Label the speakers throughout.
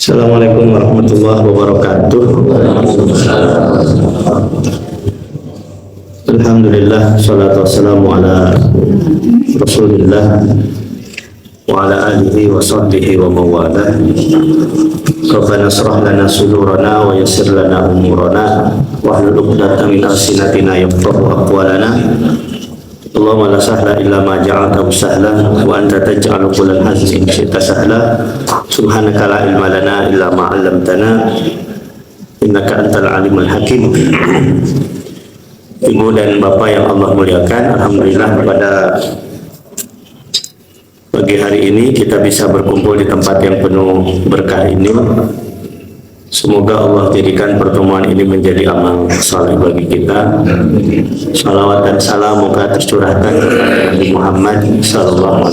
Speaker 1: Assalamualaikum warahmatullahi wabarakatuh. Alhamdulillah, salatu wassalamu ala Rasulillah wa ala alihi wa sahbihi wa mawalah. Rabbana shrah lana sudurana wa yassir lana umurana wa hlul 'uqdatam min alsinatina yafqahu aqwalana. Allahumma la sahla illa ma ja'altahu sahla wa anta taj'alu kullal hazin syi'ta sahla. Subhanaka la ilma lana illa ma 'allamtana innaka antal alimul hakim. Ibu dan bapak yang Allah muliakan, alhamdulillah pada pagi hari ini kita bisa berkumpul di tempat yang penuh berkah ini. Semoga Allah jadikan pertemuan ini menjadi amal saleh bagi kita. Salawat dan salam moga tercurahkan kepada Nabi Muhammad SAW.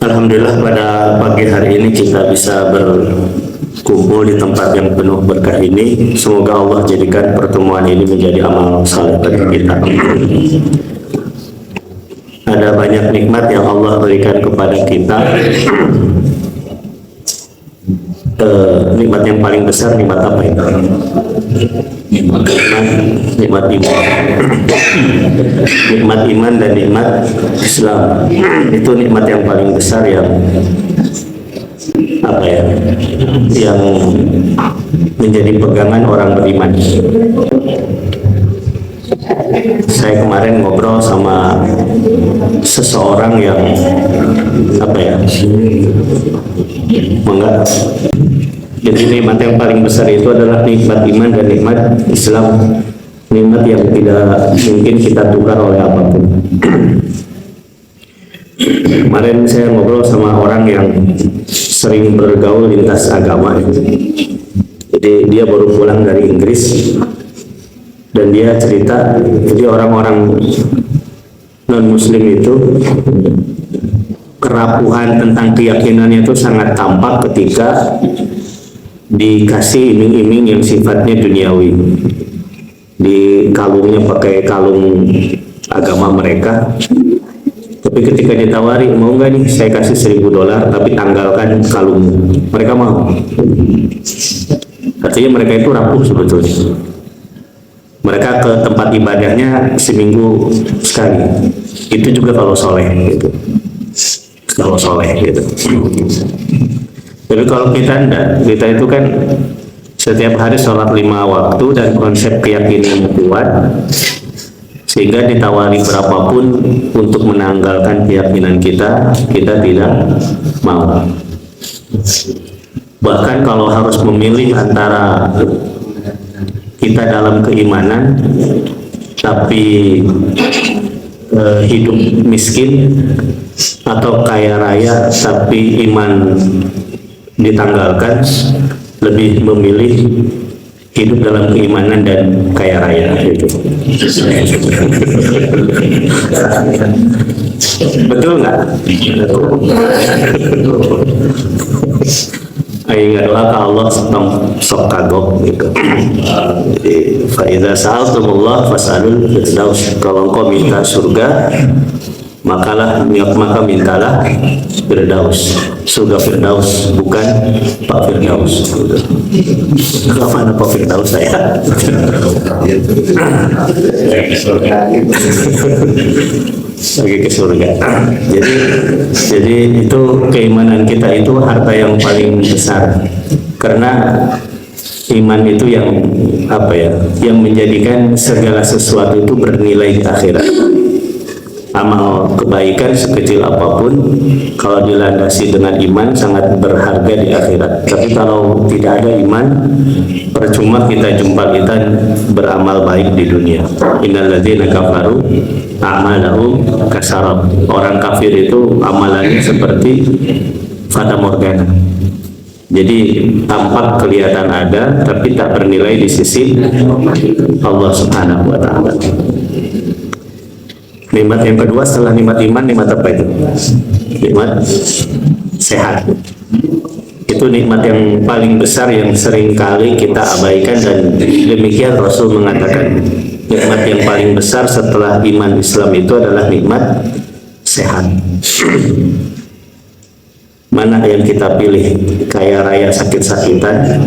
Speaker 1: Alhamdulillah pada pagi hari ini kita bisa berkumpul di tempat yang penuh berkah ini. Semoga Allah jadikan pertemuan ini menjadi amal saleh bagi kita. Ada banyak nikmat yang Allah berikan kepada kita. Nikmat yang paling besar nikmat apa itu? Nikmat iman. Nikmat iman dan nikmat Islam itu nikmat yang paling besar yang apa ya? Yang menjadi pegangan orang beriman. Saya kemarin ngobrol sama seseorang yang apa ya? Jadi nikmat yang paling besar itu adalah nikmat iman dan nikmat Islam. Nikmat yang tidak mungkin kita tukar oleh apapun. Kemarin saya ngobrol sama orang yang sering bergaul lintas agama. Jadi dia baru pulang dari Inggris dan dia cerita, jadi orang-orang non-muslim itu kerapuhan tentang keyakinannya itu sangat tampak ketika dikasih iming-iming yang sifatnya duniawi. Di kalungnya pakai kalung agama mereka, tapi ketika ditawari, mau nggak nih saya kasih $1.000 tapi tanggalkan kalung, mereka mau. Artinya mereka itu rapuh sebetulnya. Mereka ke tempat ibadahnya seminggu sekali, itu juga kalau soleh gitu. Kalau soleh gitu. Tapi kalau kita enggak, kita itu kan setiap hari sholat 5 waktu dan konsep keyakinan kuat, sehingga ditawari berapapun untuk menanggalkan keyakinan kita, kita tidak mau. Bahkan kalau harus memilih antara kita dalam keimanan tapi hidup miskin atau kaya raya tapi iman ditanggalkan, lebih memilih hidup dalam keimanan dan kaya raya gitu. Betul nggak? Ayo doa ke Allah sok kagok gitu. Jadi fa idza sa'altumullah fas'alul firdaus. Kalau engkau minta surga, maka mintalah Firdaus, surga Firdaus, bukan Pak Firdaus. Kapan Pak Firdaus saya? Lagi ke surga. Jadi itu keimanan kita itu harta yang paling besar, karena iman itu yang apa ya? Yang menjadikan segala sesuatu itu bernilai di akhirat. Amal kebaikan sekecil apapun kalau dilandasi dengan iman sangat berharga di akhirat. Tapi kalau tidak ada iman, percuma kita kita beramal baik di dunia. Innal ladzina kafaru a'malahum kasarab. Orang kafir itu amalannya seperti fata morgana. Jadi tampak kelihatan ada tapi tak bernilai di sisi Allah Subhanahu wa taala. Nikmat yang kedua setelah nikmat iman, nikmat apa itu? Nikmat sehat. Itu nikmat yang paling besar yang sering kali kita abaikan, dan demikian Rasul mengatakan nikmat yang paling besar setelah iman Islam itu adalah nikmat sehat. mana yang kita pilih, kaya raya sakit-sakitan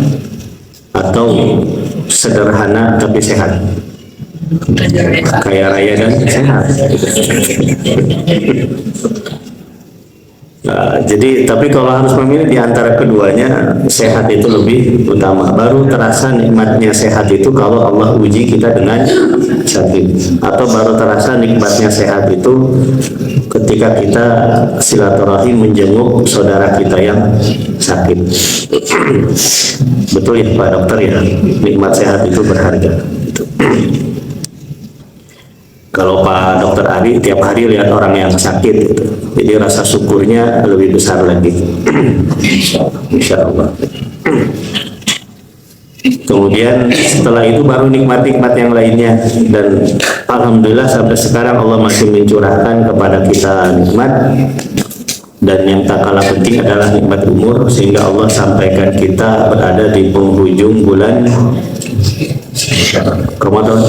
Speaker 1: atau sederhana tapi sehat? Kaya raya dan sehat. Nah, jadi tapi kalau harus memilih di antara keduanya, sehat itu lebih utama. Baru terasa nikmatnya sehat itu kalau Allah uji kita dengan sakit, atau baru terasa nikmatnya sehat itu ketika kita silaturahim menjenguk saudara kita yang sakit. Betul ya Pak Dokter ya, nikmat sehat itu berharga. Kalau Pak Dokter Ari tiap hari lihat orang yang sakit gitu, jadi rasa syukurnya lebih besar lagi. Insya Allah. Kemudian setelah itu baru nikmat-nikmat yang lainnya, dan alhamdulillah sampai sekarang Allah masih mencurahkan kepada kita nikmat, dan yang tak kalah penting adalah nikmat umur, sehingga Allah sampaikan kita berada di penghujung bulan Ramadan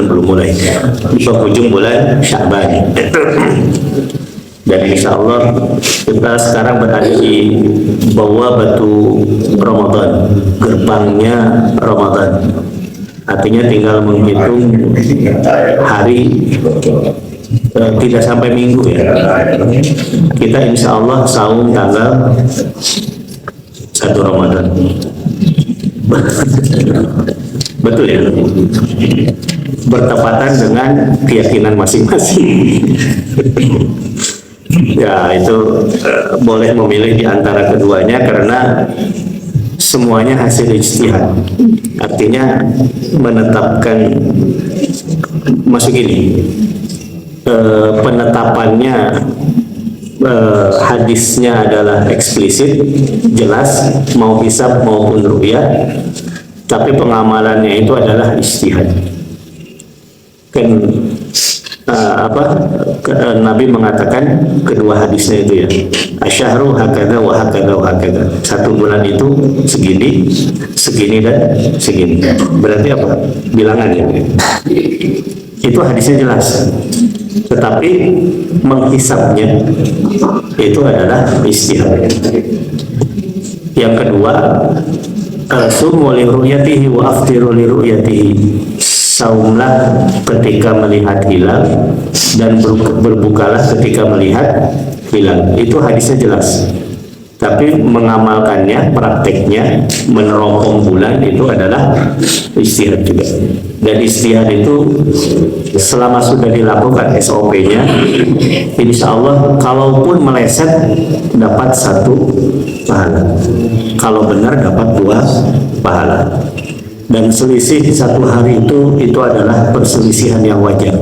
Speaker 1: belum mulai, di penghujung bulan Sya'ban. Dan insya Allah kita sekarang berada di bawah batu Ramadan, gerbangnya Ramadan. Artinya tinggal menghitung hari, tidak sampai minggu ya. Kita insya Allah saum tanggal 1 Ramadan. Betul ya, bertepatan dengan keyakinan masing-masing. Ya itu boleh memilih di antara keduanya karena semuanya hasil ijtihad. Artinya menetapkan, masuk ini penetapannya, hadisnya adalah eksplisit, jelas, mau hisab maupun ru'yah, tapi pengamalannya itu adalah ijtihad. Kan Nabi mengatakan kedua hadisnya itu ya, asyahru hakada wa hakada wa hakada, satu bulan itu segini, segini dan segini. Berarti apa? Bilangannya. Itu hadisnya jelas. Tetapi menghisabnya itu adalah ijtihad. Yang kedua, sumu li ru'yatihi wa aftiru li ru'yatihi, saumlah ketika melihat hilal dan berbukalah ketika melihat hilal. Itu hadisnya jelas. Tapi mengamalkannya, prakteknya, meneropong bulan itu adalah ijtihad juga. Dan ijtihad itu selama sudah dilakukan SOP-nya, insya Allah kalaupun meleset dapat 1 pahala, kalau benar dapat 2 pahala. Dan selisih 1 hari itu adalah perselisihan yang wajar.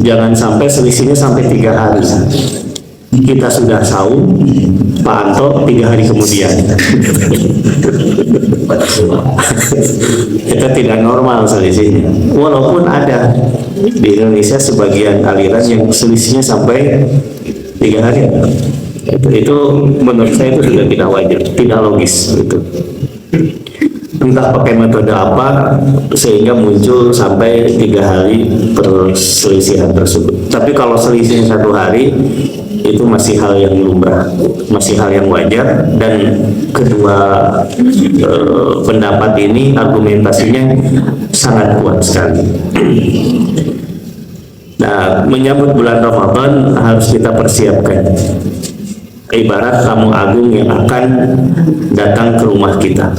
Speaker 1: Jangan sampai selisihnya sampai 3 hari. Kita sudah saum, Pak Anto 3 hari kemudian. Kita tidak normal selisihnya. Walaupun ada di Indonesia sebagian aliran yang selisihnya sampai 3 hari. Itu menurut saya itu sudah tidak wajar, tidak logis gitu. Entah pakai metode apa sehingga muncul sampai 3 hari perselisihan tersebut. Tapi kalau selisihnya 1 hari itu masih hal yang lumrah, masih hal yang wajar, dan kedua pendapat ini argumentasinya sangat kuat sekali. Nah, menyambut bulan Ramadan harus kita persiapkan. Ibarat tamu agung yang akan datang ke rumah kita.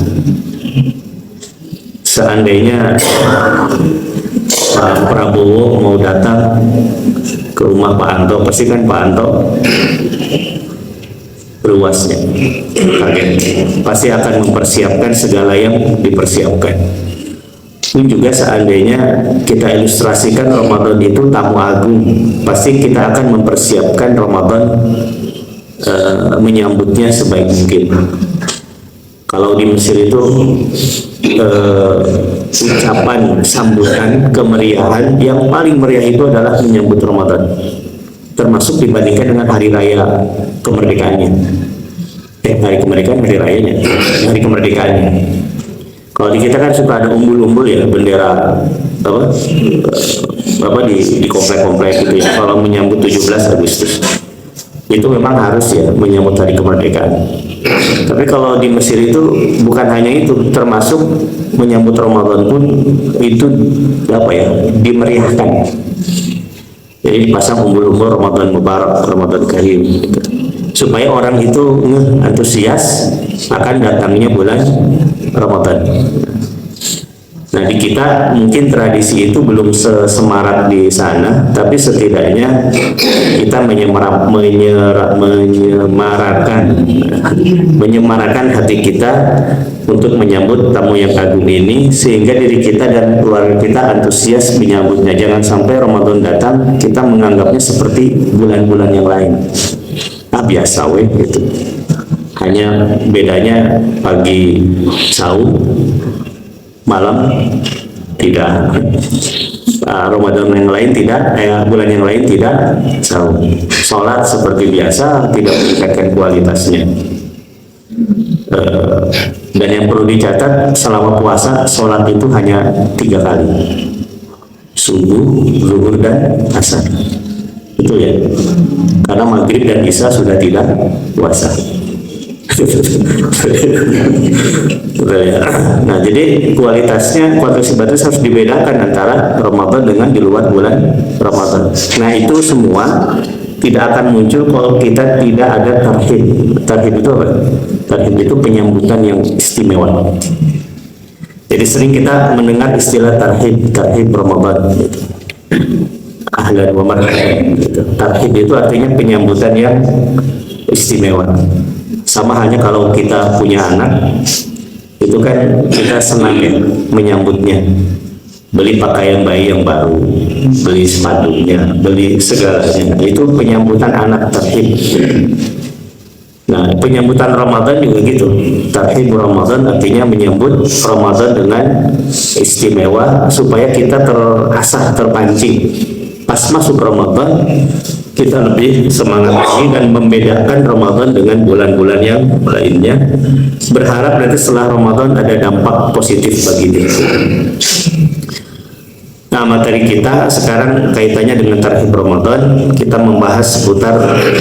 Speaker 1: Seandainya Pak Prabowo mau datang ke rumah Pak Anto, pasti kan Pak Anto luasnya kaget, pasti akan mempersiapkan segala yang dipersiapkan. Pun juga seandainya kita ilustrasikan Ramadan itu tamu agung, pasti kita akan mempersiapkan Ramadan menyambutnya sebaik mungkin. Kalau di Mesir itu ucapan sambutan kemeriahan yang paling meriah itu adalah menyambut Ramadan, termasuk dibandingkan dengan hari raya kemerdekaannya. Hari kemerdekaan, hari rayanya, hari kemerdekaannya. Kalau di kita kan suka ada umbul-umbul ya, bendera apa di komplek-komplek gitu ya. Kalau menyambut 17 Agustus itu memang harus ya menyambut hari kemerdekaan. Tapi kalau di Mesir itu bukan hanya itu, termasuk menyambut Ramadan pun itu apa ya, dimeriahkan. Jadi dipasang umbul-umbul Ramadan Mubarak, Ramadan Karim gitu. Supaya orang itu antusias akan datangnya bulan Ramadan. Nah, di kita mungkin tradisi itu belum sesemarak di sana, tapi setidaknya kita menyemarakan hati kita untuk menyambut tamu yang agung ini, sehingga diri kita dan keluarga kita antusias menyambutnya. Jangan sampai Ramadan datang kita menganggapnya seperti bulan-bulan yang lain. Biasa weh gitu. Hanya bedanya pagi sahur, malam tidak. Ramadan yang lain tidak, bulan yang lain tidak sahur. Sholat seperti biasa, tidak meningkatkan kualitasnya. Dan yang perlu dicatat, selama puasa sholat itu hanya 3 kali, subuh, zuhur, dan asar. Itu ya, karena maghrib dan isya sudah tidak puasa. Nah, jadi kualitas ibadah harus dibedakan antara Ramadan dengan di luar bulan Ramadan. Nah, itu semua tidak akan muncul kalau kita tidak ada tarhib. Tarhib itu apa? Tarhib itu penyambutan yang istimewa. Jadi sering kita mendengar istilah tarhib Ramadan gitu. Ahlan wa marhaban gitu. Tarhib itu artinya penyambutan yang istimewa. Sama hanya kalau kita punya anak, itu kan kita senang ya menyambutnya. Beli pakaian bayi yang baru, beli sepatunya, beli segalanya. Itu penyambutan anak, tarhib. Nah, penyambutan Ramadan juga gitu. Tarhib Ramadan artinya menyambut Ramadan dengan istimewa supaya kita terasah, terpancing. Pas masuk Ramadan kita lebih semangat lagi dan membedakan Ramadan dengan bulan-bulan yang lainnya. Berharap nanti setelah Ramadan ada dampak positif bagi diri. Nah, materi kita sekarang kaitannya dengan tarhib Ramadan. Kita membahas seputar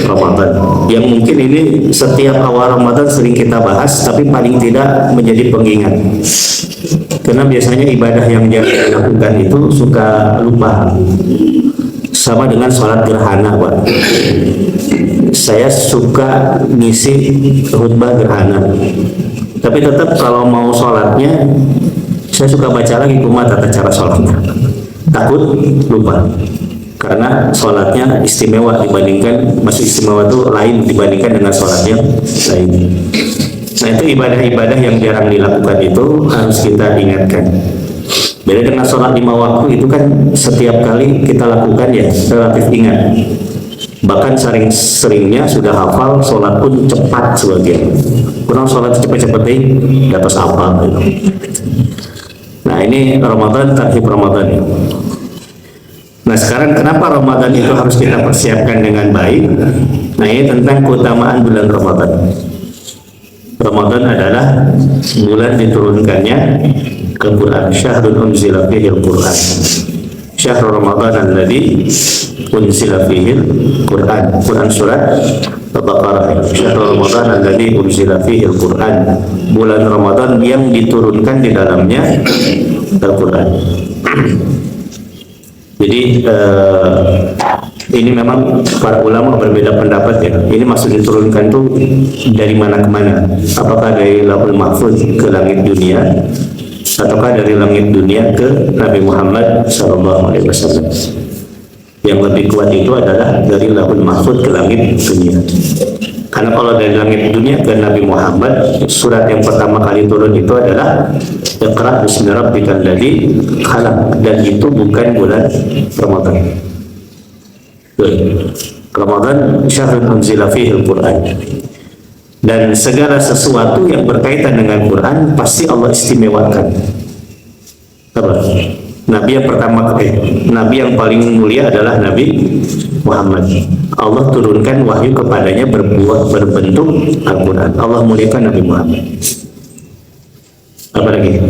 Speaker 1: Ramadan yang mungkin ini setiap awal Ramadan sering kita bahas, tapi paling tidak menjadi pengingat. Karena biasanya ibadah yang jarang dilakukan itu suka lupa. Sama dengan sholat gerhana, Pak. Saya suka ngisi khutbah gerhana, tapi tetap kalau mau sholatnya saya suka baca lagi kumat tata cara sholatnya. Takut lupa, karena sholatnya istimewa dibandingkan, masih istimewa itu lain dibandingkan dengan sholat yang lain. Nah, itu ibadah-ibadah yang jarang dilakukan itu harus kita ingatkan. Beda dengan sholat 5 waktu, itu kan setiap kali kita lakukan ya relatif ingat. Bahkan seringnya sudah hafal, sholat pun cepat sebagian. Kurang sholat cepet-cepet di atas apa gitu. Nah, ini Ramadan, tarhib Ramadan ya. Nah, sekarang kenapa Ramadan itu harus kita persiapkan dengan baik? Nah, ini tentang keutamaan bulan Ramadan. Ramadan adalah bulan diturunkannya Al-Quran. Syahrul unzila fihi Al-Quran. Syahrul Ramadan alladzi unzila fihi Al-Quran. Quran surat Al-Baqarah. Syahrul Ramadan alladzi unzila fihi Al-Quran. Bulan Ramadan yang diturunkan di dalamnya Al-Quran. Jadi ini memang para ulama berbeda pendapat ya. Ini maksud diturunkan itu dari mana ke mana? Apakah dari Lauhul Mahfuz ke langit dunia, ataukah dari langit dunia ke Nabi Muhammad SAW? Yang lebih kuat itu adalah dari Lauhul Mahfuz ke langit dunia. Karena kalau dari langit dunia ke Nabi Muhammad, surat yang pertama kali turun itu adalah Iqra bismi rabbikal ladzi khalaq, dan itu bukan bulan Ramadan. Ramadan syahrul unzila fihi Al-Quran. Dan segala sesuatu yang berkaitan dengan Quran pasti Allah istimewakan. Apa? Nabi yang pertama Nabi yang paling mulia adalah Nabi Muhammad. Allah turunkan wahyu kepadanya berbentuk Al-Quran. Allah muliakan Nabi Muhammad. Apalagi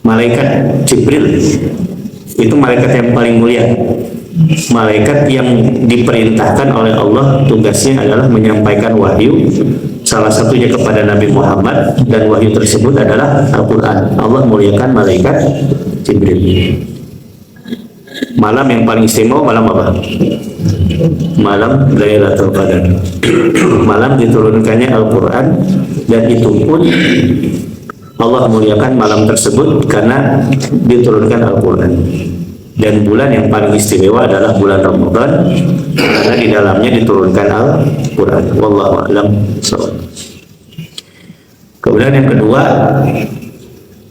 Speaker 1: malaikat Jibril itu malaikat yang paling mulia. malaikat yang diperintahkan oleh Allah, tugasnya adalah menyampaikan wahyu, salah satunya kepada Nabi Muhammad, dan wahyu tersebut adalah Al-Quran. Allah muliakan malaikat Jibril. Malam yang paling istimewa malam apa? Malam Lailatul Qadar. Malam diturunkannya Al-Quran, dan itu pun Allah muliakan malam tersebut karena diturunkan Al-Quran. Dan bulan yang paling istimewa adalah bulan Ramadan karena di dalamnya diturunkan Al-Quran. Wallahu a'lam bishawab. Kemudian yang kedua,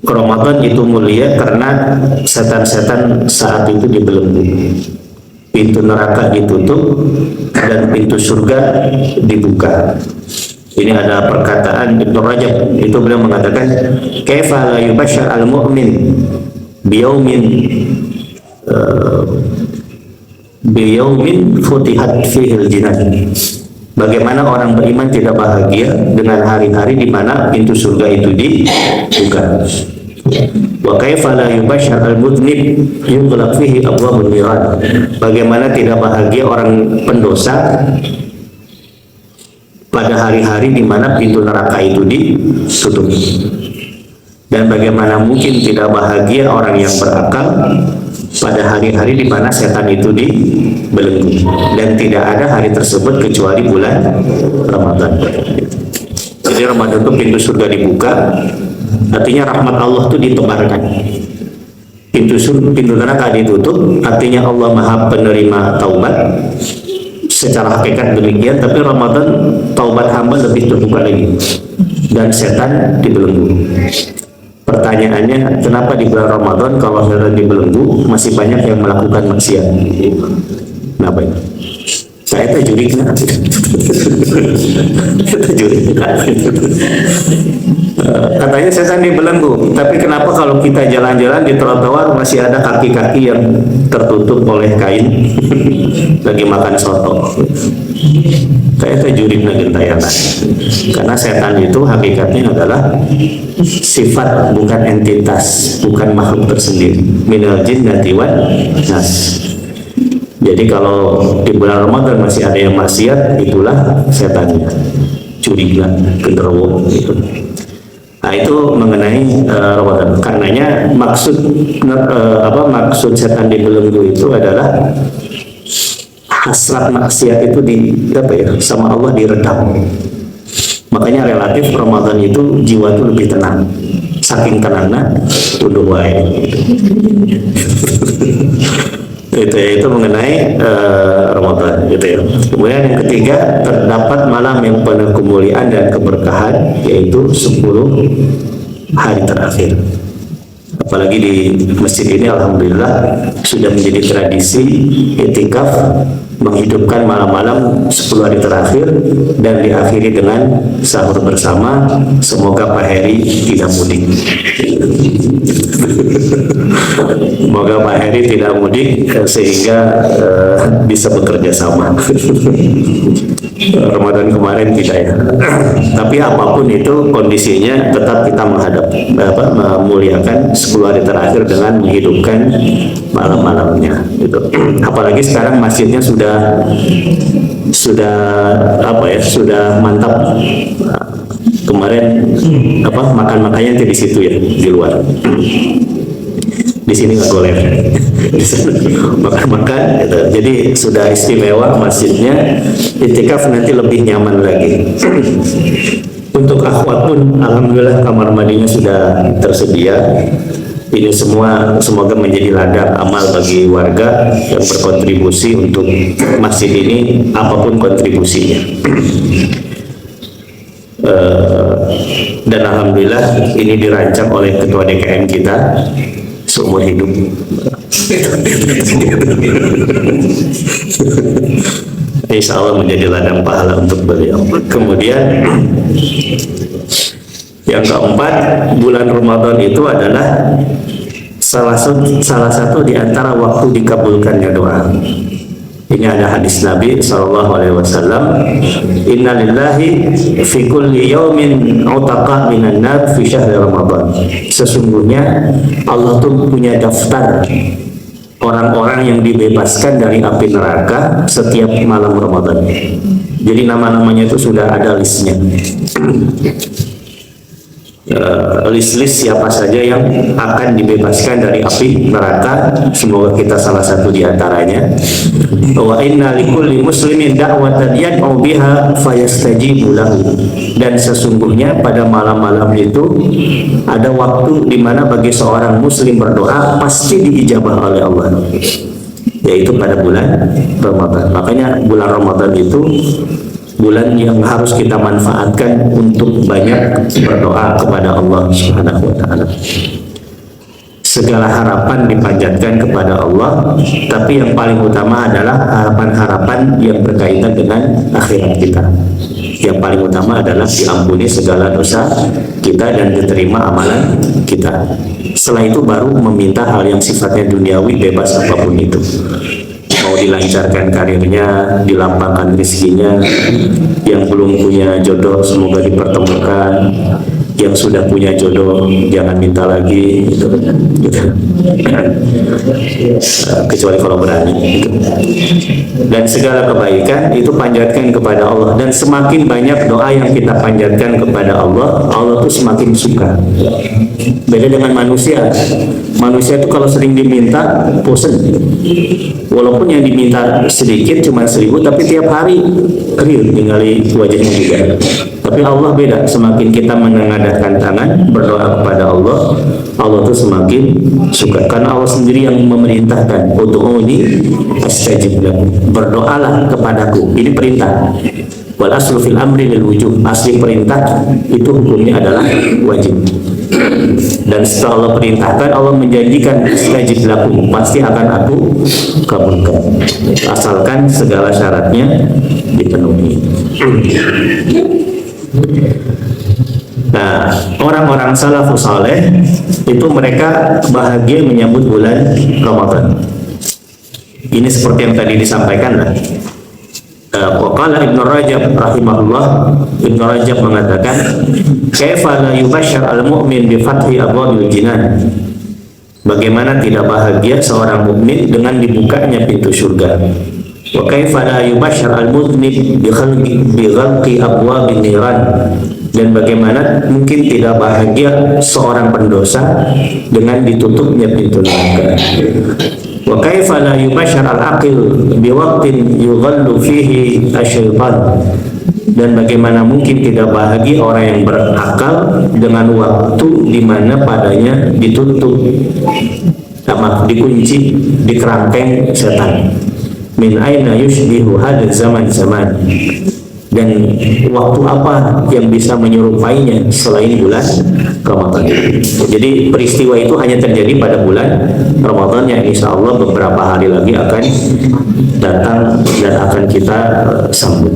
Speaker 1: Ramadan itu mulia karena setan-setan saat itu dibelenggu, pintu neraka ditutup dan pintu surga dibuka. Ini ada perkataan Ibnu Rajab, itu beliau mengatakan, kaifa la yubashshar al-mu'min biyaumin biyaumin futihat fihil jinan. Bagaimana orang beriman tidak bahagia dengan hari-hari di mana pintu surga itu dibuka. Wa kaifa la yubashshar al-mudhnib yughlaq fihi abwabun niran. Bagaimana tidak bahagia orang pendosa pada hari-hari di mana pintu neraka itu ditutup. Dan bagaimana mungkin tidak bahagia orang yang berakal pada hari-hari di mana setan itu dibelenggu, dan tidak ada hari tersebut kecuali bulan Ramadan. Jadi Ramadan itu pintu surga dibuka, artinya rahmat Allah itu ditebarkan. Pintu neraka ditutup, artinya Allah Maha penerima taubat. Secara hakikat demikian, tapi Ramadan taubat hamba lebih terbuka lagi, dan setan dibelenggu. Pertanyaannya, kenapa di bulan Ramadan kalau setan dibelenggu masih banyak yang melakukan maksiat? Kenapa ini? Saya tak juri kenapa? Katanya setan dibelenggu, tapi kenapa kalau kita jalan-jalan di trotoar masih ada kaki-kaki yang tertutup oleh kain lagi makan soto? Saya tak juri ngegentayangan, karena setan itu hakikatnya adalah sifat, bukan entitas, bukan makhluk tersendiri. Minal jinnati wan nas. Jadi kalau di bulan Ramadan masih ada yang maksiat, itulah setannya, curiga, genderuwo gitu. Nah, itu mengenai Ramadan. Karenanya maksud setan dibelenggu itu adalah hasrat maksiat itu sama Allah diredam. Makanya relatif Ramadan itu jiwa itu lebih tenang. Saking tenangnya udah wae. Itu mengenai Ramadan gitu ya. Kemudian yang ketiga, terdapat malam yang penuh kemuliaan dan keberkahan, yaitu 10 hari terakhir. Apalagi di masjid ini alhamdulillah sudah menjadi tradisi i'tikaf, menghidupkan malam-malam 10 hari terakhir dan diakhiri dengan sahur bersama. Semoga Pak Heri tidak mudik. Semoga Pak Heri tidak mudik sehingga bisa bekerja sama. Ramadan kemarin tidak ya. Tapi apapun itu kondisinya tetap kita memuliakan 10 hari terakhir dengan menghidupkan malam-malamnya gitu. Apalagi sekarang masjidnya sudah mantap. Kemarin makan-makannya di situ ya, di luar. Di sini nggak boleh makan-makan gitu. Jadi sudah istimewa masjidnya. I'tikaf nanti lebih nyaman lagi. Untuk akhwat pun alhamdulillah kamar mandinya sudah tersedia. Ini semua semoga menjadi ladang amal bagi warga yang berkontribusi untuk masjid ini, apapun kontribusinya. Dan alhamdulillah ini dirancang oleh ketua DKM kita seumur hidup. Insya Allah menjadi ladang pahala untuk beliau. Kemudian yang keempat, bulan Ramadan itu adalah salah satu di antara waktu dikabulkannya doa. Ini ada hadis Nabi SAW, Inna lillahi fi kulli yawmin utaqa minan nar fi syahri Ramadan. Sesungguhnya Allah tuh punya daftar orang-orang yang dibebaskan dari api neraka setiap malam Ramadan. Jadi nama-namanya itu sudah ada listnya. List-list siapa saja yang akan dibebaskan dari api neraka. Semoga kita salah satu di antaranya. Wa inna likulli muslimin da'watan yad'u biha fayastajibu lahu. Dan sesungguhnya pada malam-malam itu ada waktu di mana bagi seorang muslim berdoa pasti diijabah oleh Allah, yaitu pada bulan Ramadan. Makanya bulan Ramadan itu bulan yang harus kita manfaatkan untuk banyak berdoa kepada Allah Subhanahu wa taala. Segala harapan dipanjatkan kepada Allah, tapi yang paling utama adalah harapan-harapan yang berkaitan dengan akhirat kita. Yang paling utama adalah diampuni segala dosa kita dan diterima amalan kita. Setelah itu baru meminta hal yang sifatnya duniawi, bebas apapun itu. Mau dilancarkan karirnya, dilapangkan rezekinya, yang belum punya jodoh semoga dipertemukan, yang sudah punya jodoh jangan minta lagi, gitu. Kecuali kalau berani, gitu. Dan segala kebaikan itu panjatkan kepada Allah, dan semakin banyak doa yang kita panjatkan kepada Allah, Allah itu semakin suka. Beda dengan manusia. Manusia itu kalau sering diminta bosan. Walaupun yang diminta sedikit cuma 1000, tapi tiap hari real tinggali wajahnya juga. Tapi Allah beda, semakin kita menengadahkan tangan berdoa kepada Allah, Allah itu semakin suka. Karena Allah sendiri yang memerintahkan, ud'uni astajib lakum, berdoalah kepadaku. Ini perintah. Wal aslu fil amri lil wujub, asli perintah itu hukumnya adalah wajib. Dan setelah Allah perintahkan, Allah menjanjikan astajib lakum, pasti akan aku kabulkan, asalkan segala syaratnya dipenuhi. Nah, orang-orang salafus saleh itu mereka bahagia menyambut bulan Ramadan. Ini seperti yang tadi disampaikan lah. Waqala Ibnu Rajab rahimahullah, Ibnu Rajab mengatakan, kaifa la yubashshar al-mu'min bi fathi abwabil jinan. Bagaimana tidak bahagia seorang mukmin dengan dibukanya pintu surga. Wa kaifa la yubashshar al-mudhnib bi ghalqi abwabin niran. Dan bagaimana mungkin tidak bahagia seorang pendosa dengan ditutupnya pintu neraka. Wa kaifa la yubashshar al-aqil bi waqtin yughallu fihi asy-syaitan. Dan bagaimana mungkin tidak bahagia orang yang berakal dengan waktu di mana padanya ditutup, dikunci, dikerangkeng setan. Min aina yushbihu hadzal zaman. Dan waktu apa yang bisa menyerupainya selain bulan Ramadan. Jadi peristiwa itu hanya terjadi pada bulan Ramadan yang insya Allah beberapa hari lagi akan datang dan akan kita sambut.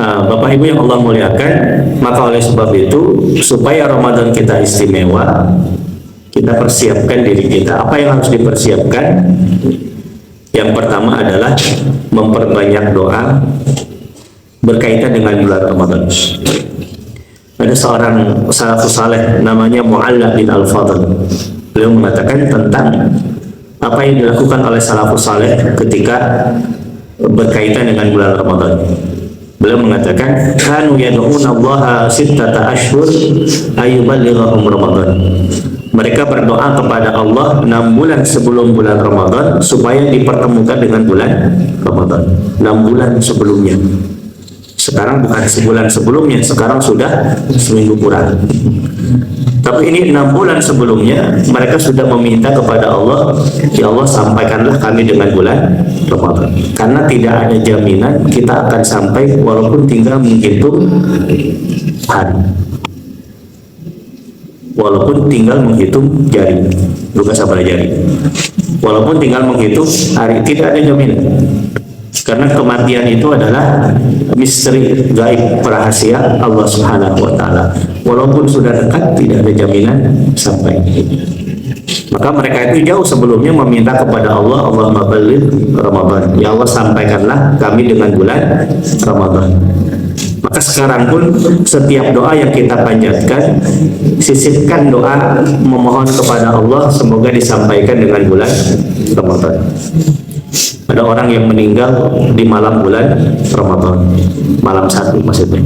Speaker 1: Bapak Ibu yang Allah muliakan, maka oleh sebab itu supaya Ramadan kita istimewa, kita persiapkan diri kita. Apa yang harus dipersiapkan? Yang pertama adalah memperbanyak doa berkaitan dengan bulan Ramadan. Ada seorang salafus saleh namanya Mu'alla bin Al-Fadl. Beliau mengatakan tentang apa yang dilakukan oleh salafus saleh ketika berkaitan dengan bulan Ramadan. Beliau mengatakan, kanu yad'una Allah sittata ashhur ayyuballighahum Ramadan. Mereka berdoa kepada Allah 6 bulan sebelum bulan Ramadan supaya dipertemukan dengan bulan Ramadan. 6 bulan sebelumnya. Sekarang bukan sebulan sebelumnya, sekarang sudah seminggu kurang. Tapi ini 6 bulan sebelumnya mereka sudah meminta kepada Allah, ya Allah sampaikanlah kami dengan bulan Ramadan. Karena tidak ada jaminan kita akan sampai walaupun tinggal menghitung hari. Walaupun tinggal menghitung jari, bukan sabar jari. Walaupun tinggal menghitung hari, tidak ada jaminan. Karena kematian itu adalah misteri gaib rahasia Allah Subhanahu wa taala. Walaupun sudah dekat, tidak ada jaminan sampai. Maka mereka itu jauh sebelumnya meminta kepada Allah, Allahumma balligh Ramadan. Ya Allah sampaikanlah kami dengan bulan Ramadan. Maka sekarang pun setiap doa yang kita panjatkan, sisipkan doa memohon kepada Allah semoga disampaikan dengan bulan Ramadan. Ada orang yang meninggal di malam bulan Ramadan, malam 1 maksudnya.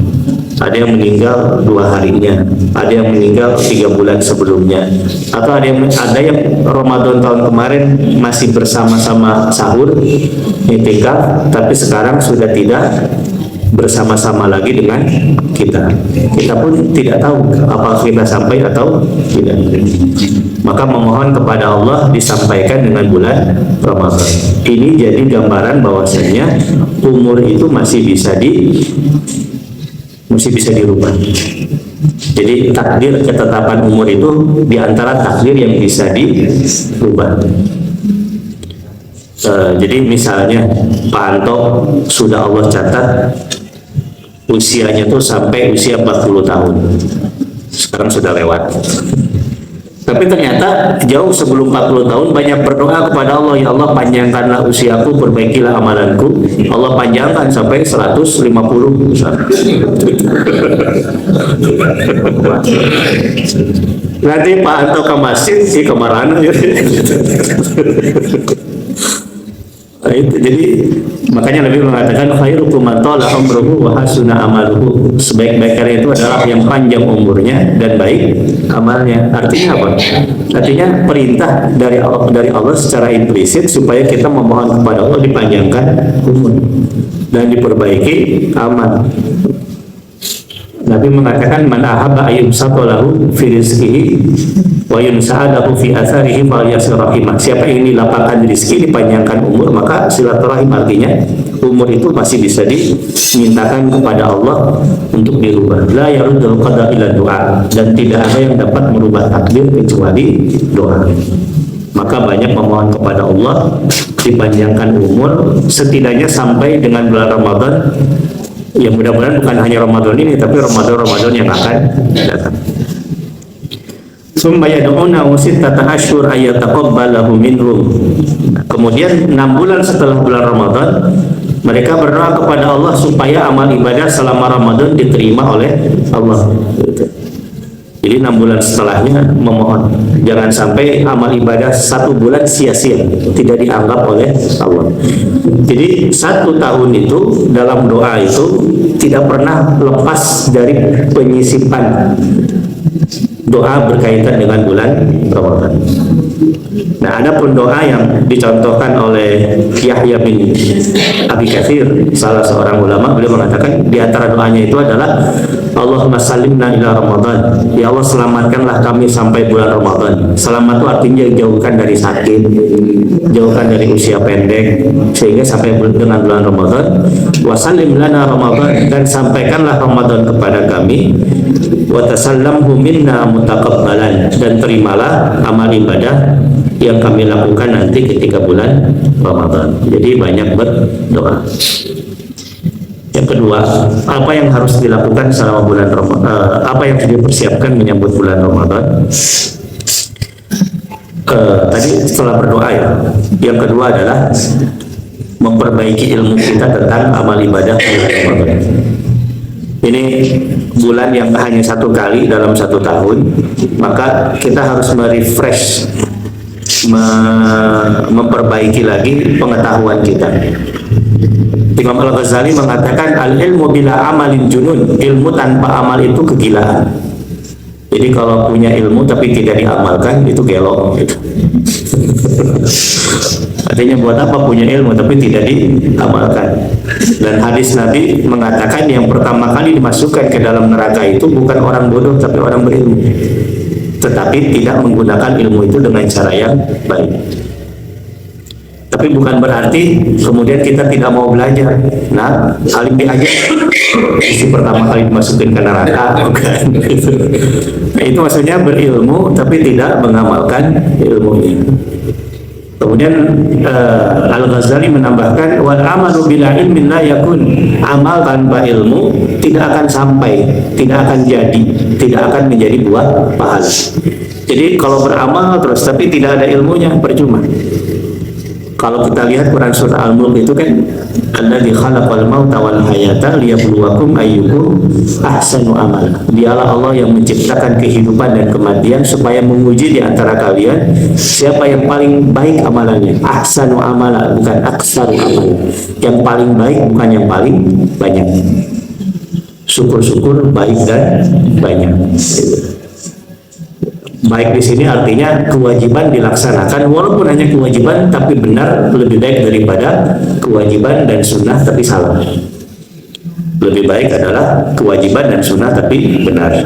Speaker 1: Ada yang meninggal 2 harinya, ada yang meninggal 3 bulan sebelumnya, atau ada yang Ramadan tahun kemarin masih bersama-sama sahur, i'tikaf, tapi sekarang sudah tidak bersama-sama lagi dengan kita. Kita pun tidak tahu apa kita sampai atau tidak. Maka memohon kepada Allah disampaikan dengan bulan Ramadan. Ini jadi gambaran bahwasanya umur itu masih bisa dirubah. Jadi takdir ketetapan umur itu diantara takdir yang bisa dirubah. Jadi misalnya Pak Anto sudah Allah catat usianya tuh sampai usia 40 tahun. Sekarang sudah lewat. Tapi ternyata jauh sebelum 40 tahun banyak berdoa kepada Allah, ya Allah panjangkanlah usiaku, perbaikilah amalanku. Allah panjangkan sampai 150 nanti Pak Anto ke masjid si kemarahan. Nah, itu jadi makanya Nabi mengatakan khairukum man tala umruhu wa hasuna amaluhu. Sebaik-baiknya itu adalah yang panjang umurnya dan baik amalnya. Artinya apa? Artinya perintah dari Allah secara implisit supaya kita memohon kepada Allah dipanjangkan umur dan diperbaiki amal. Nabi mengatakan man ahabba ayyubsata lahu fi rizqihi wa yunsa'alahu fi atharihi falyasir rahimah. Siapa yang dilapangkan rezeki, dipanjangkan umur, maka silaturahim. Artinya umur itu masih bisa dimintakan kepada Allah untuk dirubah. La yaruddul qada ila doa, dan tidak ada yang dapat merubah takdir kecuali doa. Maka banyak memohon kepada Allah dipanjangkan umur setidaknya sampai dengan bulan Ramadan. Ya mudah-mudahan bukan hanya Ramadan ini, tapi Ramadan yang akan datang. Summa yad'una sittata asyhur ayataqabbalahu minhum. Kemudian 6 bulan setelah bulan Ramadan, mereka berdoa kepada Allah supaya amal ibadah selama Ramadan diterima oleh Allah. Jadi 6 bulan setelahnya memohon, jangan sampai amal ibadah 1 bulan sia-sia, tidak dianggap oleh Allah. Jadi 1 tahun itu dalam doa itu tidak pernah lepas dari penyisipan doa berkaitan dengan bulan Ramadan. Nah, ada pun doa yang dicontohkan oleh Yahya bin Abi Katsir, salah seorang ulama, beliau mengatakan di antara doanya itu adalah Allahumma salimna ila Ramadan. Ya Allah, selamatkanlah kami sampai bulan Ramadan. Selamat itu artinya jauhkan dari sakit, jauhkan dari usia pendek, sehingga sampai dengan bulan Ramadan. Wa salim lana Ramadan, dan sampaikanlah Ramadan kepada kami. Wa tasallamhu minna mutaqabbalan, dan terimalah amal ibadah yang kami lakukan nanti ketika bulan Ramadan. Jadi banyak berdoa. Yang kedua, apa yang harus dilakukan selama bulan Ramadan? Apa yang harus dipersiapkan menyambut bulan Ramadan? Tadi setelah berdoa ya. Yang kedua adalah memperbaiki ilmu kita tentang amal ibadah bulan Ramadan. Ini bulan yang hanya 1 kali dalam 1 tahun, maka kita harus merefresh, memperbaiki lagi pengetahuan kita. Imam Al-Ghazali mengatakan al-ilmu bila amalin junun, ilmu tanpa amal itu kegilaan. Jadi kalau punya ilmu tapi tidak diamalkan itu gelo gitu. Artinya buat apa punya ilmu tapi tidak diamalkan? Dan hadis Nabi mengatakan yang pertama kali dimasukkan ke dalam neraka itu bukan orang bodoh tapi orang berilmu, tetapi tidak menggunakan ilmu itu dengan cara yang baik. Tapi bukan berarti kemudian kita tidak mau belajar. Nah, alim aja isi pertama kali dimasukin ke neraka, bukan? Nah, itu maksudnya berilmu tapi tidak mengamalkan ilmunya. Kemudian Al-Ghazali menambahkan wal amalu bila ilmin la yakun. Amal tanpa ilmu tidak akan sampai, tidak akan jadi, tidak akan menjadi buah pahala. Jadi kalau beramal terus tapi tidak ada ilmunya percuma. Kalau kita lihat Quran surah Al-Mulk itu kan alladzi khalaqal mauta wal hayata liyabluwakum ayyukum ahsanu amala. Dialah Allah yang menciptakan kehidupan dan kematian supaya menguji di antara kalian siapa yang paling baik amalannya. Ahsanu amala, bukan aksaru amala. Yang paling baik bukan yang paling banyak. Syukur-syukur baik dan banyak. Baik di sini artinya kewajiban dilaksanakan walaupun hanya kewajiban tapi benar, lebih baik daripada kewajiban dan sunnah tapi salah. Lebih baik adalah kewajiban dan sunnah tapi benar.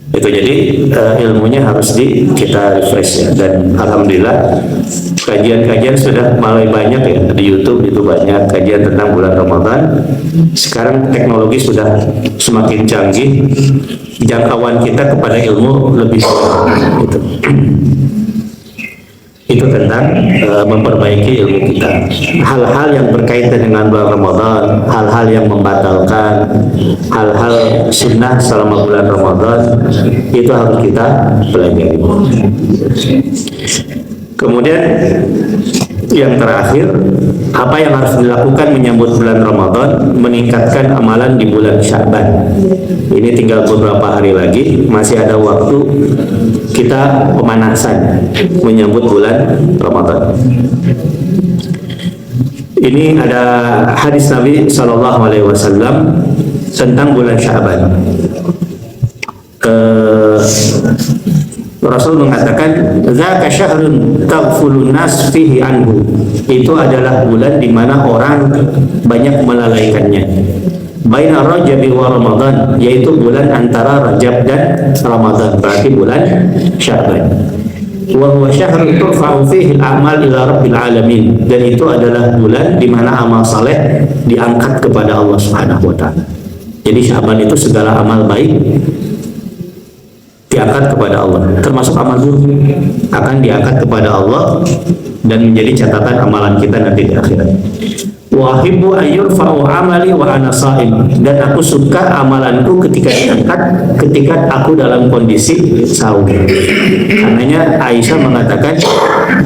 Speaker 1: Itu jadi ilmunya harus kita refresh ya. Dan alhamdulillah kajian-kajian sudah mulai banyak ya, di YouTube itu banyak kajian tentang bulan Ramadan. Sekarang teknologi sudah semakin canggih, jangkauan kita kepada ilmu lebih gitu. Itu tentang memperbaiki ilmu kita. Hal-hal yang berkaitan dengan bulan Ramadan, hal-hal yang membatalkan, hal-hal sunnah selama bulan Ramadan, itu harus kita pelajari. Kemudian yang terakhir, apa yang harus dilakukan menyambut bulan Ramadan? Meningkatkan amalan di bulan Sya'ban. Ini tinggal beberapa hari lagi, masih ada waktu kita pemanasan menyambut bulan Ramadan. Ini ada hadis Nabi SAW tentang bulan Sya'ban. Rasul mengatakan, "Dzaka syahrun taghfulun nas fihi anhu." Itu adalah bulan di mana orang banyak melalaikannya. Baina Rajab wa Ramadan, yaitu bulan antara Rajab dan Ramadan, berarti bulan Sya'ban. Wa huwa syahrun turfa'u fihi al-a'mal ila rabbil alamin, dan itu adalah bulan di mana amal saleh diangkat kepada Allah Subhanahu wa taala. Jadi Sya'ban itu segala amal baik diangkat kepada Allah, termasuk amal buruk akan diangkat kepada Allah dan menjadi catatan amalan kita nanti di akhirat. Wa hibbu ayyurfa'u amali wa ana sha'im, dan aku suka amalanku ketika diangkat ketika aku dalam kondisi saum. Karenanya Aisyah mengatakan,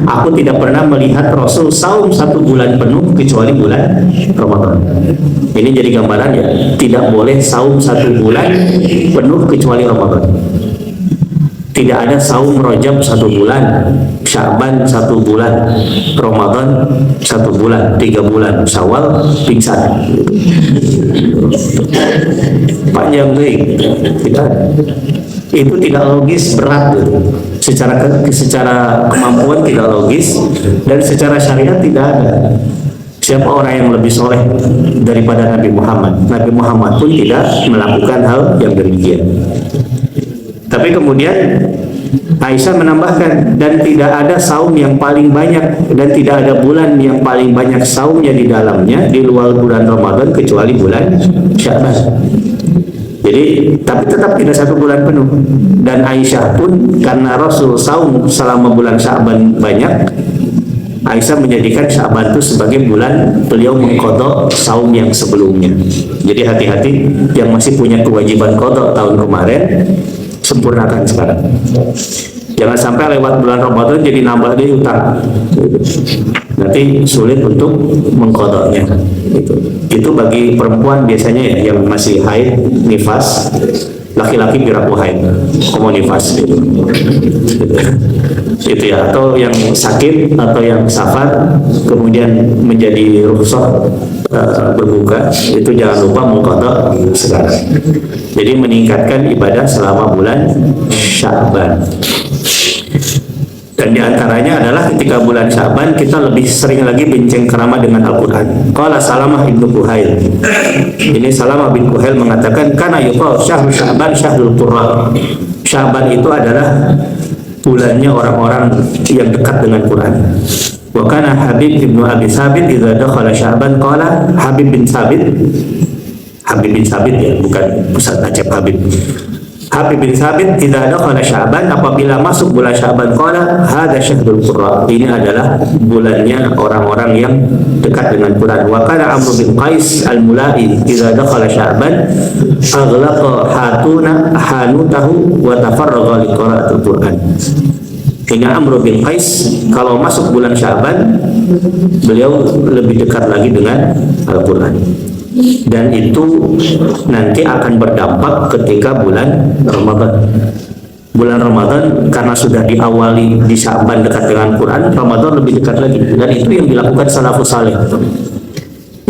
Speaker 1: aku tidak pernah melihat Rasul saum 1 bulan penuh kecuali bulan Ramadan. Ini jadi gambaran ya, tidak boleh saum 1 bulan penuh kecuali Ramadan. Tidak ada saum Rajab 1 bulan, Sya'ban 1 bulan, Ramadan 1 bulan, 3 bulan, Syawal pingsan. Panjang tidak. Itu tidak logis, berat gitu. Secara kemampuan tidak logis, dan secara syariat tidak ada. Siapa orang yang lebih soleh daripada Nabi Muhammad? Nabi Muhammad pun tidak melakukan hal yang demikian. Tapi kemudian Aisyah menambahkan, dan tidak ada saum yang paling banyak dan tidak ada bulan yang paling banyak saumnya di dalamnya di luar bulan Ramadan kecuali bulan Sya'ban. Jadi, tapi tetap tidak 1 bulan penuh. Dan Aisyah pun karena Rasul saum selama bulan Sya'ban banyak, Aisyah menjadikan Sya'ban itu sebagai bulan beliau mengqadha saum yang sebelumnya. Jadi hati-hati yang masih punya kewajiban qadha tahun kemarin, sempurnakan sekarang. Jangan sampai lewat bulan Ramadan jadi nambah dia utang. Nanti sulit untuk mengqadhanya. Itu bagi perempuan biasanya ya, yang masih haid, nifas. Laki-laki biraku haid, nifas gitu. Itu ya, atau yang sakit atau yang safar kemudian menjadi rukhsah berbuka, itu jangan lupa mengqadha sekarang. Jadi meningkatkan ibadah selama bulan Sya'ban. Dan diantaranya adalah ketika bulan Sya'ban kita lebih sering lagi bincang kerama dengan Al-Quran. Qala Salamah ibnu Kuhail. Ini Salamah bin Kuhail mengatakan, kana yuqal syahrul Sya'ban syahrul qurra. Sya'ban itu adalah bulannya orang-orang yang dekat dengan Quran. Wa kana Habib ibnu Abi Thabit idza dakhala Sya'ban qala, Habib bin Thabit ya, bukan Ustaz Acep Habib. Habib bin Thabit idza dakhala Sya'ban, apabila masuk bulan Sya'ban, qala hadza syahrul qurra, ini adalah bulannya orang-orang yang dekat dengan Quran. Wa kana Amr bin Qais al-Mulai idza dakhala Sya'ban aghlaqa hanutahu wa tafarraga li qira'atil Quran. Ini Amr bin Qais kalau masuk bulan Sya'ban beliau lebih dekat lagi dengan Al-Quran, dan itu nanti akan berdampak ketika bulan Ramadan. Bulan Ramadan karena sudah diawali di Sya'ban dekat dengan Quran, Ramadan lebih dekat lagi, dan itu yang dilakukan salafus saleh.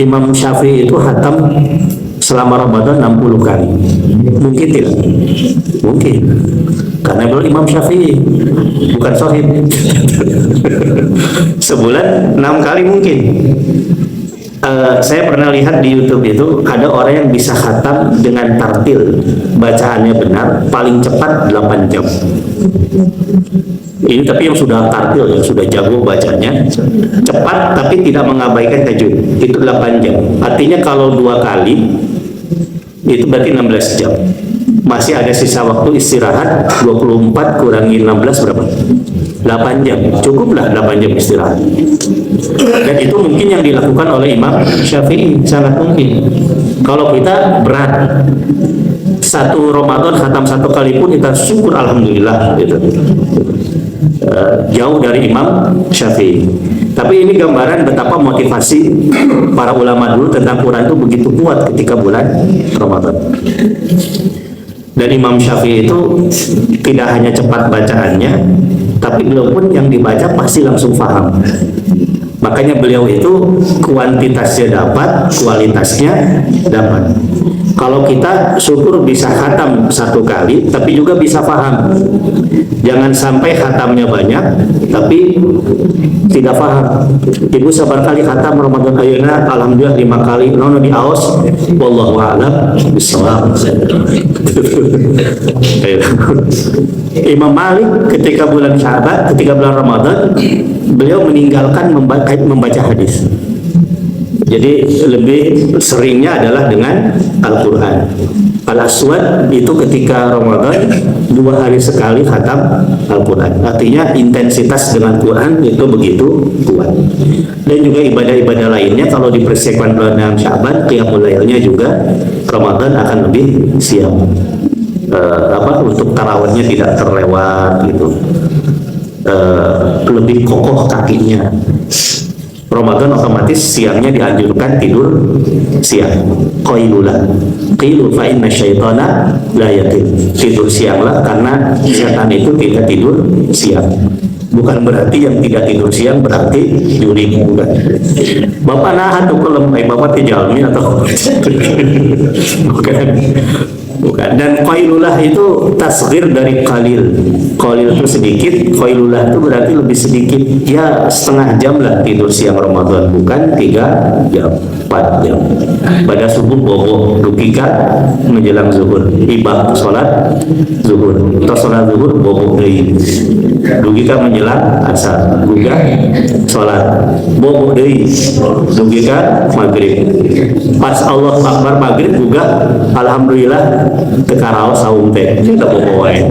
Speaker 1: Imam Syafi'i itu khatam selama Ramadan 60 kali. Mungkin tidak? Mungkin. Karena beliau Imam Syafi'i, bukan Sohib. Sebulan 6 kali mungkin. Saya pernah lihat di YouTube itu ada orang yang bisa khatam dengan tartil, bacaannya benar, paling cepat 8 jam. Ini tapi yang sudah tartil, yang sudah jago bacanya, cepat tapi tidak mengabaikan tajwid, itu 8 jam. Artinya kalau 2 kali itu berarti 16 jam. Masih ada sisa waktu istirahat, 24 kurangi 16 berapa? 8 jam. Cukuplah 8 jam istirahat. Dan itu mungkin yang dilakukan oleh Imam Syafi'i, sangat mungkin. Kalau kita berat, satu Ramadan khatam 1 kali pun kita syukur alhamdulillah gitu. Jauh dari Imam Syafi'i. Tapi ini gambaran betapa motivasi para ulama dulu tentang Quran itu begitu kuat ketika bulan Ramadan. Dan Imam Syafi'i itu tidak hanya cepat bacaannya, tapi beliau pun yang dibaca pasti langsung paham. Makanya beliau itu kuantitasnya dapat, kualitasnya dapat. Kalau kita syukur bisa khatam 1 kali, tapi juga bisa paham. Jangan sampai khatamnya banyak, tapi tidak paham. Ibu sabar kali khatam Ramadan ayeuna, alhamdulillah 5 kali, nono di aos, wallahu a'lam bishawab. Imam Malik ketika bulan Sya'ban, ketika bulan Ramadan, beliau meninggalkan membaca hadis. Jadi lebih seringnya adalah dengan Al-Quran. Al-Aswad itu ketika Ramadan 2 hari sekali khatam Al-Quran. Artinya intensitas dengan Quran itu begitu kuat. Dan juga ibadah-ibadah lainnya kalau dipersiapkan bulan Sya'ban, qiyamul lailnya juga Ramadan akan lebih siap. Untuk tarawihnya tidak terlewat gitu. Lebih kokoh kakinya. Ramadan otomatis siangnya dianjurkan tidur siang. Qailulah. Qilu fa inna syaitana la yatim. Tidur sianglah karena setan itu tidak tidur siang. Bukan berarti yang tidak tidur siang berarti juri, bukan. Bapak nahan tuh kalau bapak tijalmi atau bukan. Bukan. Dan qailulah itu tasghir dari qalil. Qalil itu sedikit, qailulah itu berarti lebih sedikit. Ya setengah jam lah tidur siang Ramadan, bukan 3 jam, 4 jam. Pada subuh bobo, dukika menjelang zuhur, ibah sholat zuhur, atau sholat zuhur bobo deui. Dukika menjelang asar, juga sholat bobo deui, dukika maghrib. Pas Allah Akbar maghrib juga alhamdulillah tekarau saum teh kita bobo wae.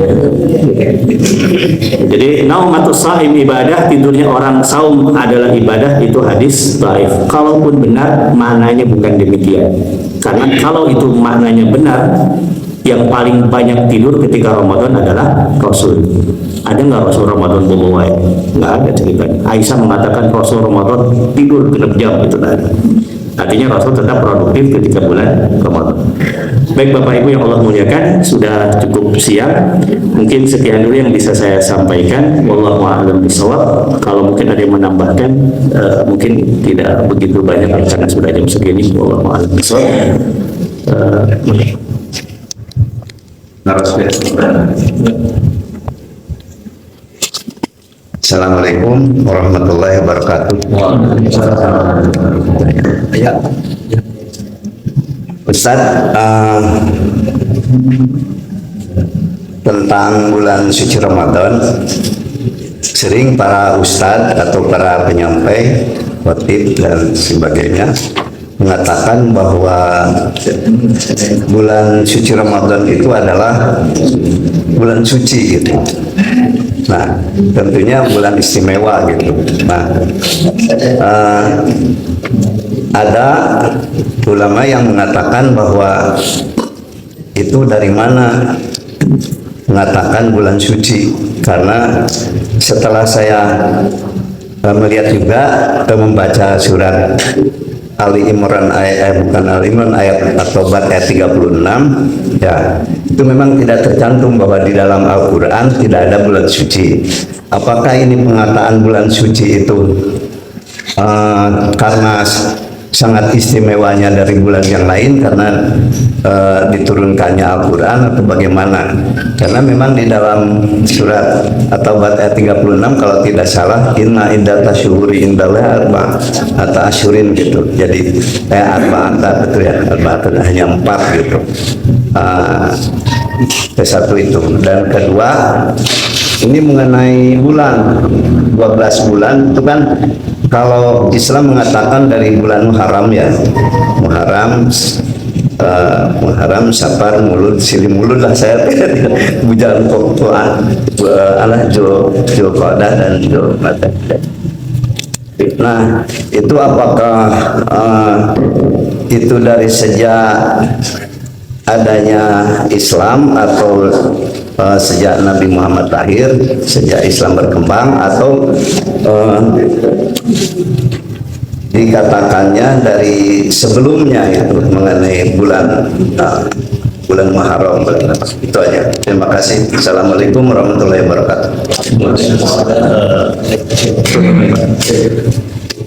Speaker 1: Jadi naumatus shaim ibadah, tidurnya orang saum adalah ibadah, itu hadis dhaif. Kalaupun benar maknanya bukan demikian. Karena kalau itu maknanya benar, yang paling banyak tidur ketika Ramadan adalah Rasul. Ada nggak Rasul Ramadan bobo wae? Nggak ada ceritanya. Aisyah mengatakan Rasul Ramadan tidur 6 jam, itu ada. Artinya Rasul tetap produktif ketika bulan Ramadan. Baik Bapak Ibu yang Allah muliakan, sudah cukup siang. Mungkin sekian dulu yang bisa saya sampaikan. Wallahu a'lam bishawab. Kalau mungkin ada yang menambahkan, mungkin tidak begitu banyak karena sudah jam segini. Wallahu a'lam bishawab.
Speaker 2: Assalamualaikum warahmatullahi wabarakatuh. Ya, Ustaz, tentang bulan suci Ramadan, sering para ustadz atau para penyampai, khotib dan sebagainya mengatakan bahwa bulan suci Ramadan itu adalah bulan suci gitu. Nah, tentunya bulan istimewa gitu. Nah, ada ulama yang mengatakan bahwa itu dari mana mengatakan bulan suci, karena setelah saya melihat juga membaca surat Ali Imran bukan Ali Imran ayat At-Taubah ayat 36, ya itu memang tidak tercantum bahwa di dalam Al-Quran tidak ada bulan suci. Apakah ini pengataan bulan suci itu karena sangat istimewanya dari bulan yang lain karena diturunkannya Al-Quran atau bagaimana? Karena memang di dalam surat At-Taubah ayat 36 kalau tidak salah, inna iddata syuhuri indallah atau asyurin gitu. Jadi arba'ata itu ya, arba'ata hanya 4 gitu. Satu itu, dan kedua ini mengenai bulan 12 bulan itu kan kalau Islam mengatakan dari bulan Muharram ya, Muharram, Safar, Mulud, Silih Mulud lah saya bujan pokok Allah Zulqa'dah dan Zulqa'dah. Nah, itu apakah itu dari sejak adanya Islam atau sejak Nabi Muhammad lahir, sejak Islam berkembang, atau dikatakannya dari sebelumnya itu mengenai bulan Muharram? Itu aja. Terima kasih. Assalamualaikum warahmatullahi wabarakatuh.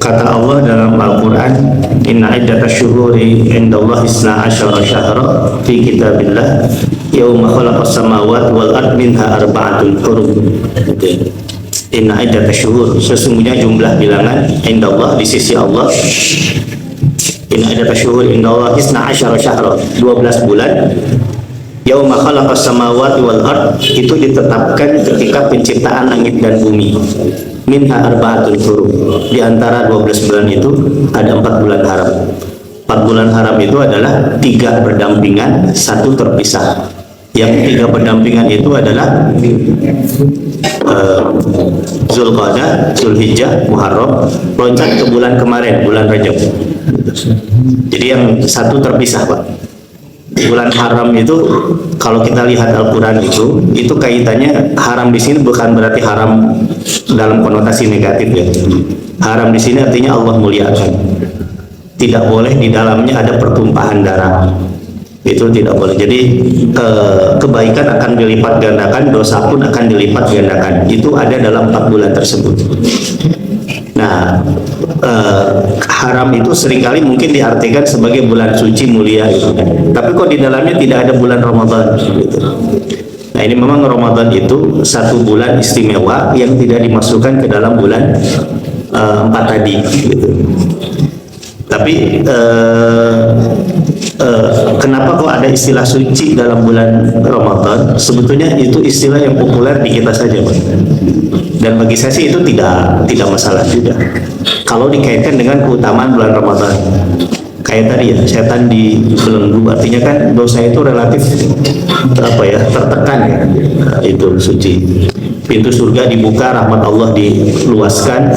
Speaker 1: Kata Allah dalam Al-Quran, inna iddatash syuhuri indallahi 12 syahra fi kitabillah yauma khalaqas samawati wal ard minha arba'atul hurum. Inna iddatash syuhur, sesungguhnya jumlah bilangan indallah di sisi Allah. Inna iddatash syuhur indallahi 12 syahra, 12 bulan. Yauma khalaqas samawati wal ard, itu ditetapkan ketika penciptaan langit dan bumi. Minha arba'atul hurum, di antara 12 bulan itu ada 4 bulan haram. 4 bulan haram itu adalah 3 berdampingan, 1 terpisah. Yang 3 berdampingan itu adalah Zulqa'dah, Zulhijjah, Muharram, loncat ke bulan kemarin, bulan Rajab. Jadi yang 1 terpisah, Pak. Bulan haram itu kalau kita lihat Al-Quran itu kaitannya haram di sini bukan berarti haram dalam konotasi negatif ya. Haram di sini artinya Allah muliakan. Tidak boleh di dalamnya ada pertumpahan darah. Itu tidak boleh. Jadi kebaikan akan dilipat gandakan, dosa pun akan dilipat gandakan. Itu ada dalam 4 bulan tersebut. Nah, haram itu seringkali mungkin diartikan sebagai bulan suci mulia gitu. Tapi kok di dalamnya tidak ada bulan Ramadan gitu. Nah, ini memang Ramadan itu 1 bulan istimewa yang tidak dimasukkan ke dalam bulan 4 tadi gitu. Tapi kenapa kok ada istilah suci dalam bulan Ramadan? Sebetulnya itu istilah yang populer di kita saja, Pak. Dan bagi saya sih itu tidak masalah juga kalau dikaitkan dengan keutamaan bulan Ramadan. Kayak tadi ya, setan dibelenggu, artinya kan dosa itu relatif tertekan ya. Nah, itu suci. Pintu surga dibuka, rahmat Allah diluaskan,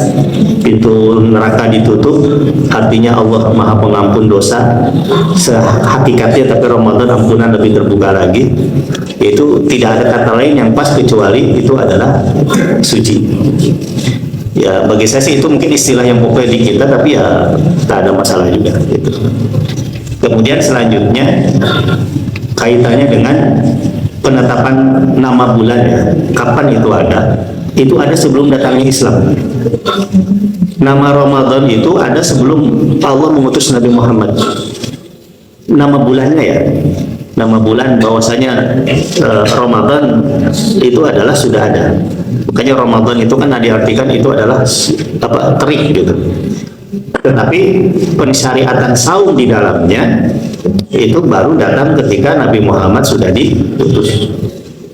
Speaker 1: pintu neraka ditutup, artinya Allah Maha Pengampun dosa sehakikatnya. Tapi Ramadan ampunan lebih terbuka lagi. Itu tidak ada kata lain yang pas kecuali itu adalah suci. Ya, bagi saya sih itu mungkin istilah yang populer di kita, tapi ya tak ada masalah juga gitu. Kemudian selanjutnya kaitannya dengan penetapan nama bulan ya. Kapan itu ada? Itu ada sebelum datangnya Islam. Nama Ramadan itu ada sebelum Allah mengutus Nabi Muhammad. Nama bulannya ya, nama bulan bahwasanya Ramadan itu adalah sudah ada. Makanya Ramadan itu kan diartikan itu adalah terik gitu. Tetapi pensyariatan saum di dalamnya itu baru datang ketika Nabi Muhammad sudah diutus.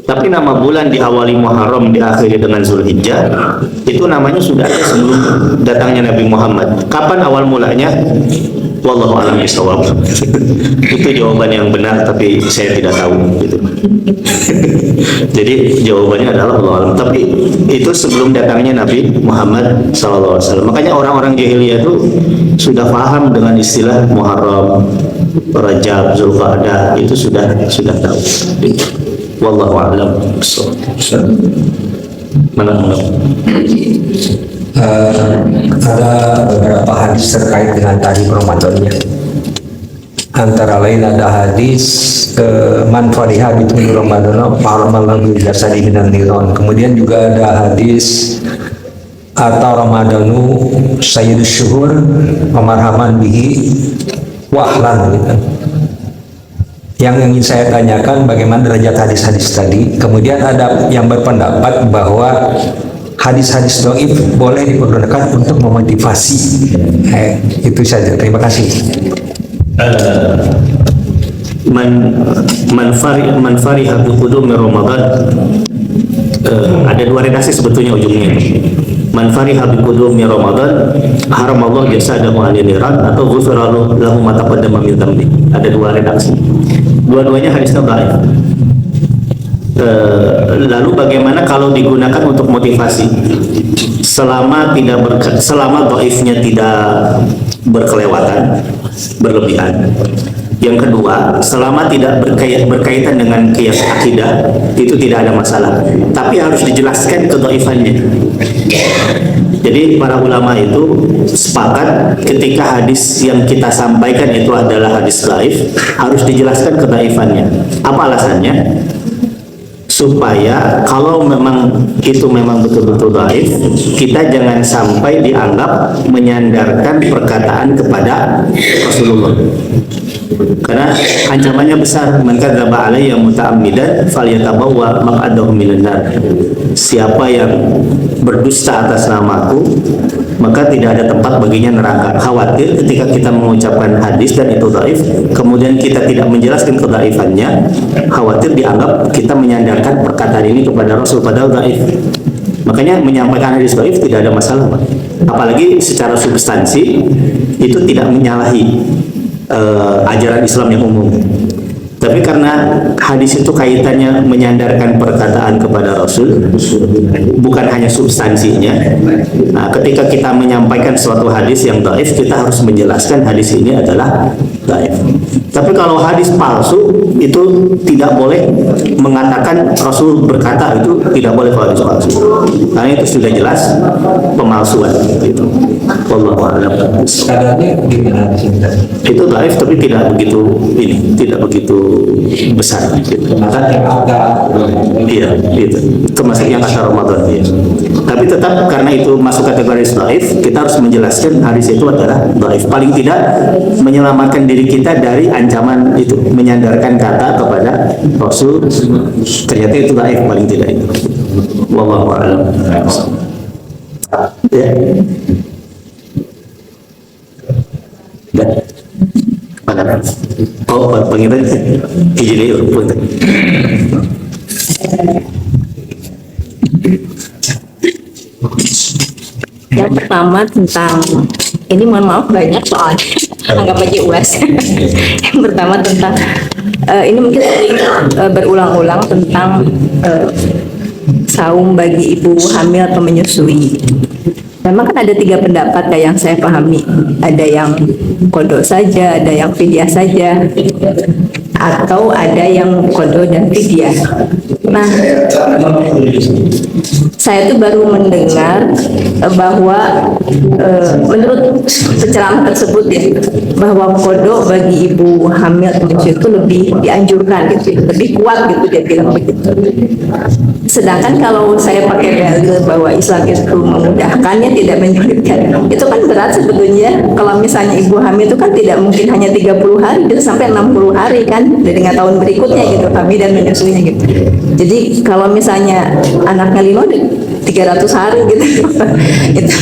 Speaker 1: Tapi nama bulan diawali Muharram, diakhiri dengan Zulhijjah, itu namanya sudah ada sebelum datangnya Nabi Muhammad. Kapan awal mulanya? Wallahu a'lam bishawab. Itu jawaban yang benar, tapi saya tidak tahu gitu. Jadi jawabannya adalah wallahu a'lam. Tapi itu sebelum datangnya Nabi Muhammad SAW. Makanya orang-orang jahiliyah itu sudah paham dengan istilah Muharram, Rajab, Zulqa'dah, itu sudah tahu. Wallahu a'lam. Mana?
Speaker 3: Ada beberapa hadis terkait dengan tarik Ramadannya. Antara lain ada hadis man fariha bi Ramadan ma'amal biasa di minan niron. Kemudian juga ada hadis atau Ramadanu sayyidus syuhur pamarhaman bihi wahlan gitu. Yang ingin saya tanyakan bagaimana derajat hadis-hadis tadi. Kemudian ada yang berpendapat bahwa hadis-hadis dhaif boleh digunakan untuk memotivasi. Itu saja. Terima kasih.
Speaker 1: Man fariha bi qudumi Ramadan, ada dua redaksi sebetulnya ujungnya. Man fariha bi qudumi Ramadan haramallahu jasadahu 'anil niran atau ghufira lahu ma taqaddama min dhanbi. Ada dua redaksi. Dua-duanya hadisnya dhaif. Lalu bagaimana kalau digunakan untuk motivasi? Selama dhaifnya tidak berkelewatan, berlebihan. Yang kedua, selama tidak berkaitan dengan qiyas akidah, itu tidak ada masalah. Tapi harus dijelaskan kedhaifannya. Jadi para ulama itu sepakat ketika hadis yang kita sampaikan itu adalah hadis dhaif, harus dijelaskan kedhaifannya. Apa alasannya? Supaya kalau memang itu memang betul-betul dhaif, kita jangan sampai dianggap menyandarkan perkataan kepada Rasulullah. Karena ancamannya besar. Man kadzdzaba alayya muta'ammidan falyatabawwa maq'adahu minan nar. Siapa yang berdusta atas namaku, maka tidak ada tempat baginya neraka. Khawatir ketika kita mengucapkan hadis dan itu dhaif, kemudian kita tidak menjelaskan kedhaifannya, khawatir dianggap kita menyandarkan perkataan ini kepada Rasul padahal dhaif. Makanya menyampaikan hadis dhaif tidak ada masalah, Pak. Apalagi secara substansi itu tidak menyalahi ajaran Islam yang umum. Tapi karena hadis itu kaitannya menyandarkan perkataan kepada Rasul, bukan hanya substansinya. Nah, ketika kita menyampaikan suatu hadis yang dhaif, kita harus menjelaskan hadis ini adalah dhaif. Tapi kalau hadis palsu, itu tidak boleh mengatakan Rasul berkata, itu tidak boleh kalau hadis palsu. Karena itu sudah jelas pemalsuan. Gitu. Wallahu a'lam.
Speaker 3: Kadarnya gimana di sini?
Speaker 1: Itu dhaif tapi tidak begitu begitu besar. Gitu.
Speaker 3: Maka yang agak
Speaker 1: Iya, itu termasuk yang kata Ramadan. Iya. Tapi tetap karena itu masuk kategori dhaif, kita harus menjelaskan hadis itu adalah dhaif. Paling tidak menyelamatkan diri kita dari ancaman itu, menyandarkan kata kepada Rasul. Ternyata itu dhaif paling tidak itu. Wallahu a'lam. Ya. Dan mana? Oh, pengiran hijri pun.
Speaker 4: Yang pertama tentang ini, mohon maaf banyak soal anggap aja UAS. Yang pertama tentang ini mungkin sering berulang-ulang tentang saum bagi ibu hamil atau menyusui. Memang kan ada 3 pendapat kayak yang saya pahami. Ada yang qada saja, ada yang fidyah saja, atau ada yang qada dan fidyah. Nah, saya tuh baru mendengar bahwa menurut penceramah tersebut ya, bahwa qada bagi ibu hamil atau menyusui itu lebih dianjurkan gitu, lebih kuat gitu dia bilang begitu. Sedangkan kalau saya pakai dalil bahwa Islam itu memudahkannya, tidak menyulitkan, itu kan berat sebetulnya. Kalau misalnya ibu hamil itu kan tidak mungkin hanya 30 hari, bisa sampai 60 hari kan, dengan tahun berikutnya gitu, hamil dan menyusuinya gitu. Jadi kalau misalnya anaknya 300 hari gitu. Itu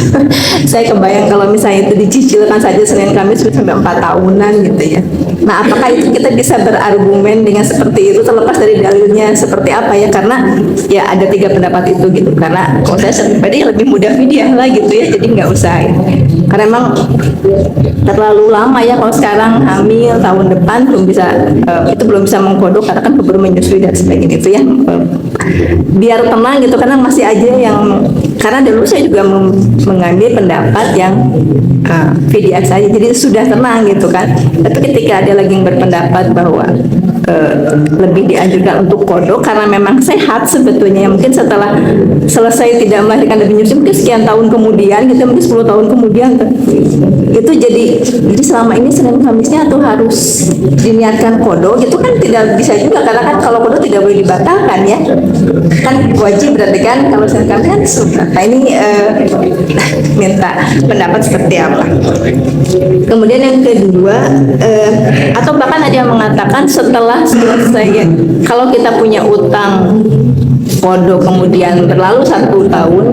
Speaker 4: saya kebayang kalau misalnya itu dicicilkan saja Senin Kamis sampai 4 tahunan gitu ya. Nah, apakah itu kita bisa berargumen dengan seperti itu terlepas dari dalilnya seperti apa ya? Karena ya ada 3 pendapat itu gitu. Karena kalau saya pribadi lebih mudah fidyah lah gitu ya. Jadi nggak usah. Karena emang terlalu lama ya kalau sekarang hamil tahun depan belum bisa mengkodok karena kan keburu menyusui dan sebagainya itu ya. Biar tenang gitu, karena masih aja yang, karena dulu saya juga mengambil pendapat yang fidyah saja, jadi sudah tenang gitu kan. Tapi ketika ada lagi yang berpendapat bahwa lebih dianjurkan untuk kodok karena memang sehat sebetulnya. Mungkin setelah selesai tidak melahirkan dan menyusui mungkin sekian tahun kemudian gitu, mungkin 10 tahun kemudian itu jadi selama ini Senin Kamisnya tuh harus diniatkan kodok itu kan tidak bisa juga karena kan kalau kodok tidak boleh dibatalkan ya, kan wajib berarti kan kalau Senin Kamis kan sunnah. Nah ini minta pendapat seperti apa. Kemudian yang kedua, atau bahkan ada yang mengatakan setelah selesai, kalau kita punya utang kodok kemudian berlalu 1 tahun,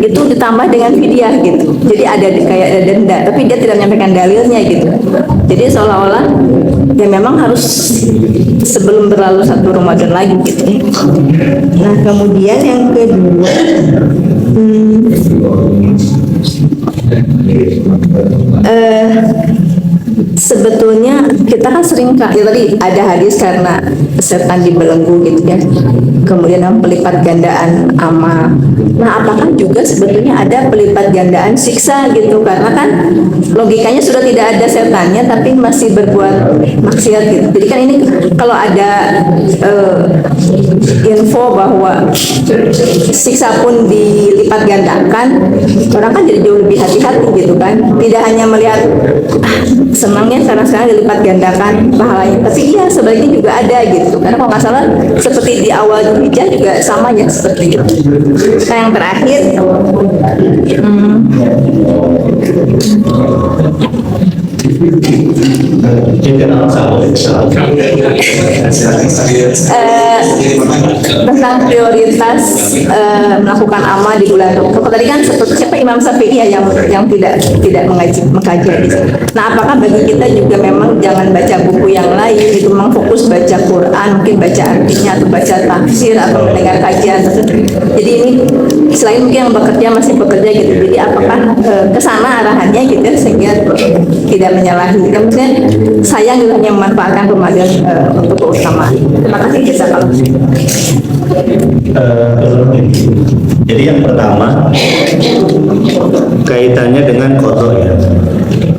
Speaker 4: itu ditambah dengan fidyah gitu. Jadi ada kayak ada denda, tapi dia tidak menyampaikan dalilnya gitu. Jadi seolah-olah ya memang harus sebelum berlalu 1 Ramadan lagi gitu. Nah kemudian yang kedua, sebetulnya kita kan sering ya tadi ada hadis karena setan dibelenggu gitu kan, kemudian pelipat gandaan amal. Nah apakah juga sebetulnya ada pelipat gandaan siksa gitu, karena kan logikanya sudah tidak ada setannya tapi masih berbuat maksiat gitu. Jadi kan ini kalau ada info bahwa siksa pun dilipat gandakan, orang kan jadi jauh lebih hati-hati gitu kan, tidak hanya melihat senangnya karena sekarang dilipat gandakan pahalanya, tapi iya sebaliknya juga ada gitu. Karena kalau nggak salah seperti di awal Dzulhijjah juga sama ya seperti itu. Nah yang terakhir, tentang prioritas melakukan amal di bulan Ramadan. Tadi kan seperti siapa Imam Syafi'i ya yang tidak mengkaji hadis. Nah, apakah bagi kita juga memang jangan baca buku yang lain, itu memang fokus baca Quran, mungkin baca artinya atau baca tafsir atau mendengar kajian. Jadi ini selain mungkin yang bekerja masih bekerja gitu. Jadi apakah ke sana arahannya gitu sehingga tidak menyalahi. Kemudian sayang gitu hanya memanfaatkan Ramadan untuk keutamaan. Terima kasih Jasa kalau.
Speaker 1: Jadi yang pertama kaitannya dengan kodok ya.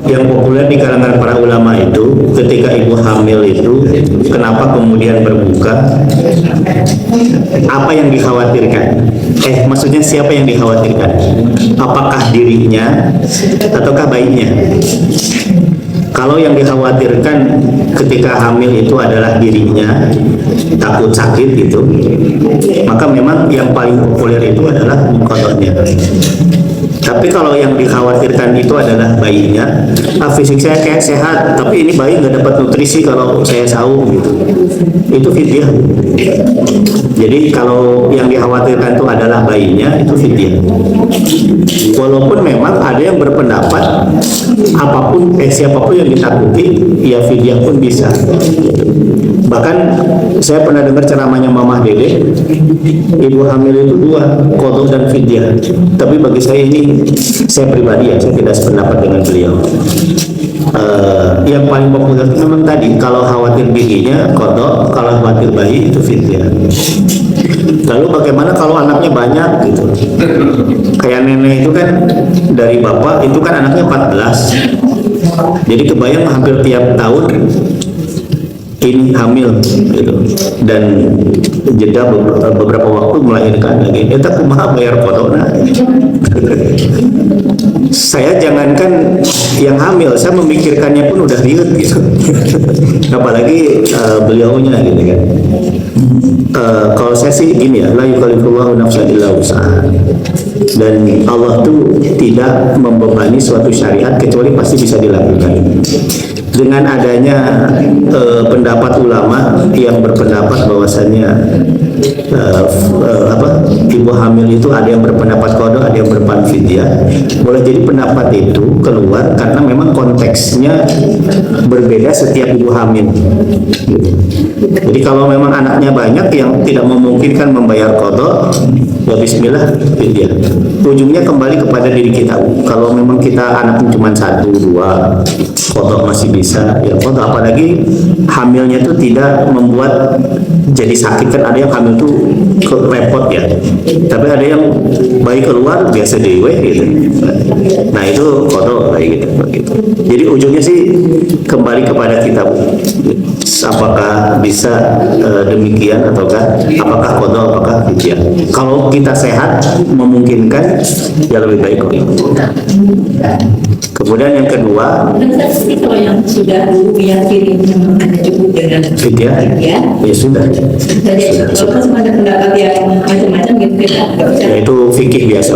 Speaker 1: Yang populer di kalangan para ulama itu ketika ibu hamil itu kenapa kemudian berbuka, apa yang dikhawatirkan? Maksudnya siapa yang dikhawatirkan? Apakah dirinya ataukah bayinya? Kalau yang dikhawatirkan ketika hamil itu adalah dirinya, takut sakit gitu, maka memang yang paling populer itu adalah kodoknya. Tapi kalau yang dikhawatirkan itu adalah bayinya, fisik saya kayak sehat, tapi ini bayi nggak dapat nutrisi kalau saya saum gitu, itu fidyah. Jadi kalau yang dikhawatirkan itu adalah bayinya, itu fidyah. Walaupun memang ada yang berpendapat apapun siapapun yang ditakuti, ya fidyah pun bisa. Bahkan saya pernah dengar ceramahnya Mamah Dede, ibu hamil itu 2, kodok dan fidyah. Tapi bagi saya ini, saya pribadi ya, saya tidak sependapat dengan beliau. Yang paling populer itu memang tadi, kalau khawatir giginya kodok, kalau khawatir bayi itu fidyah. Lalu bagaimana kalau anaknya banyak gitu? Kayak nenek itu kan dari bapak itu kan anaknya 14. Jadi kebayang hampir tiap tahun ini hamil gitu, dan jeda beberapa waktu melahirkan lagi. Eta kumaha bayar kodokna. Saya jangankan yang hamil, saya memikirkannya pun udah riut gitu. Apalagi beliaunya gitu kan. Kalau saya sih gini ya, la yukallifullahu nafsan illa wus'aha. Dan Allah tuh tidak membebani suatu syariat kecuali pasti bisa dilakukan. Dengan adanya pendapat ulama yang berpendapat bahwasannya ibu hamil itu ada yang berpendapat kodok, ada yang berpendapat fidyah, boleh jadi pendapat itu keluar karena memang konteksnya berbeda setiap ibu hamil. Jadi kalau memang anaknya banyak yang tidak memungkinkan membayar kodok, ya bismillah fidyah. Ujungnya kembali kepada diri kita. Kalau memang kita anaknya cuma 1, 2, kodok masih bisa, ya kodok. Apalagi hamilnya itu tidak membuat jadi sakit, kan ada yang hamil tuh repot ya. Tapi ada yang bayi keluar biasa dewe gitu. Nah itu kodok kayak gitu. Jadi ujungnya sih kembali kepada kita, apakah bisa demikian ataukah apakah kodok apakah fidyah. Kalau kita sehat memungkinkan ya lebih baik. Kemudian yang kedua,
Speaker 4: Kalau yang sudah meyakini ada cukup dengan
Speaker 1: fidyah
Speaker 4: ya.
Speaker 1: ya sudah.
Speaker 4: Kalau masih ada pendapat yang macam-macam gitu kita nggak usah.
Speaker 1: Ya, itu fikih biasa,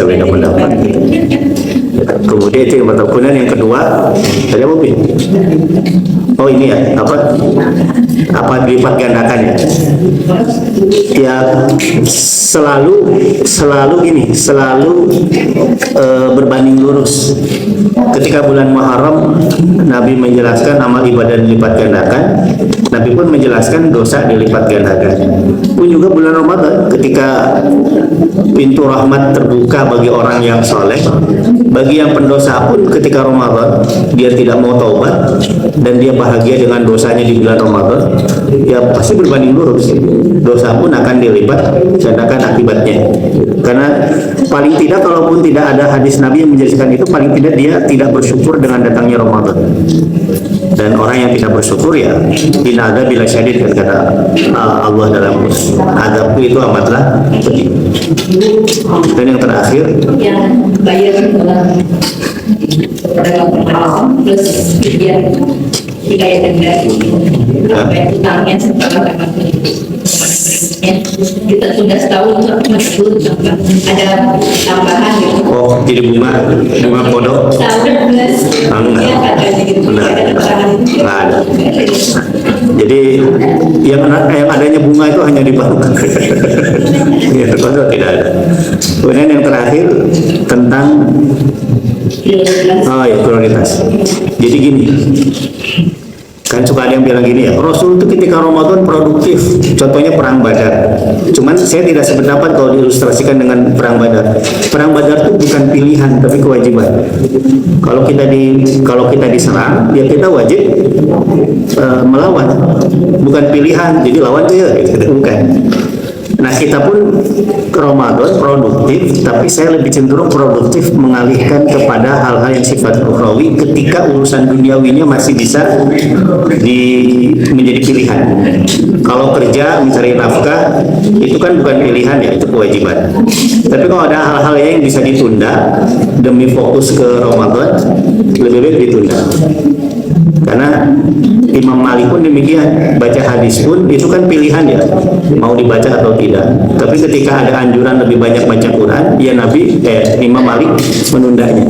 Speaker 1: beda pendapat. Kemudian itu yang pertama. Kemudian yang kedua, tadi apa Bin? Oh ini ya, apa dilipat gandakan ya? Ya selalu berbanding lurus. Ketika bulan Muharram, Nabi menjelaskan amal ibadah dilipat gandakan. Nabi pun menjelaskan dosa dilipat gandakan. Pun juga bulan Ramadan, ketika pintu rahmat terbuka bagi orang yang soleh, bagi yang pendosa pun ketika Ramadan dia tidak mau taubat dan dia bahagia dengan dosanya di bulan Ramadan, ya pasti berbanding lurus. Dosa pun akan dilipat gandakan akibatnya. Karena paling tidak, kalaupun tidak ada hadis Nabi yang menjelaskan itu, paling tidak dia tidak bersyukur dengan datangnya Ramadan. Dan orang yang tidak bersyukur ya ada bila syadid, kan kata Allah dalam adabku itu amatlah pedih. Dan yang terakhir
Speaker 4: Yang bayar adalah pedagang plus dia dibayar denda, bayar utangnya setelah kita sudah setahun menyebut ada tambahan gitu.
Speaker 1: oh jadi bunga kodok
Speaker 4: Setahun plus ya ada gitu. Ada tambahan itu.
Speaker 1: nggak ada. Jadi yang adanya bunga itu hanya di bank. Ya, kodok tidak ada. Kemudian yang terakhir tentang prioritas. Jadi gini, kan suka ada yang bilang gini ya, Rasul itu ketika Ramadan produktif, contohnya perang Badar. Cuman saya tidak sependapat kalau diilustrasikan dengan perang Badar. Perang Badar itu bukan pilihan tapi kewajiban. Kalau kita diserang, ya kita wajib melawan, bukan pilihan. Jadi lawan aja, gitu. Bukan. Nah kita pun ke Ramadan produktif, tapi saya lebih cenderung produktif mengalihkan kepada hal-hal yang sifat ukhrawi ketika urusan duniawinya masih bisa menjadi pilihan. Kalau kerja mencari nafkah itu kan bukan pilihan ya, itu kewajiban. Tapi kalau ada hal-hal yang bisa ditunda demi fokus ke Ramadan, lebih baik ditunda. Karena Imam Malik pun demikian, baca hadis pun itu kan pilihan ya, mau dibaca atau tidak. Tapi ketika ada anjuran lebih banyak baca Quran, ya Imam Malik menundanya.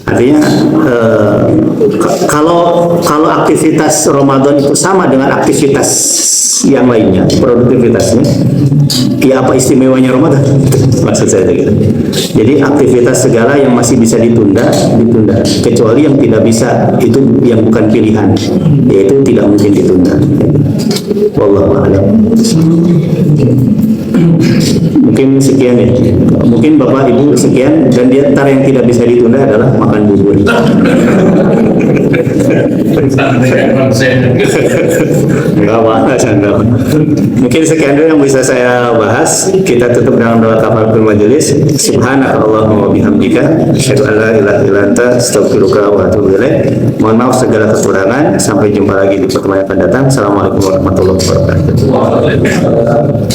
Speaker 1: Artinya kalau aktivitas Ramadan itu sama dengan aktivitas yang lainnya, produktivitasnya, ya apa istimewanya Ramadan? Maksud saya gitu. Jadi aktivitas segala yang masih bisa ditunda, kecuali yang tidak bisa, itu yang bukan pilihan, yaitu tidak mungkin ditunda. Wallahu a'lam. Mungkin sekian ya. Mungkin Bapak Ibu sekian, dan di antara yang tidak bisa ditunda adalah makan bubur. Enggak apa-apa, canda. Mungkin sekian dulu yang bisa saya bahas. Kita tutup dengan doa kafaratul majelis. Subhanakallahumma wa bihamdika, asyhadu an la ilaha illa anta, astaghfiruka wa atubu ilaik. Mohon maaf segala kekurangan. Sampai jumpa lagi di pertemuan yang akan datang. Assalamualaikum warahmatullahi wabarakatuh.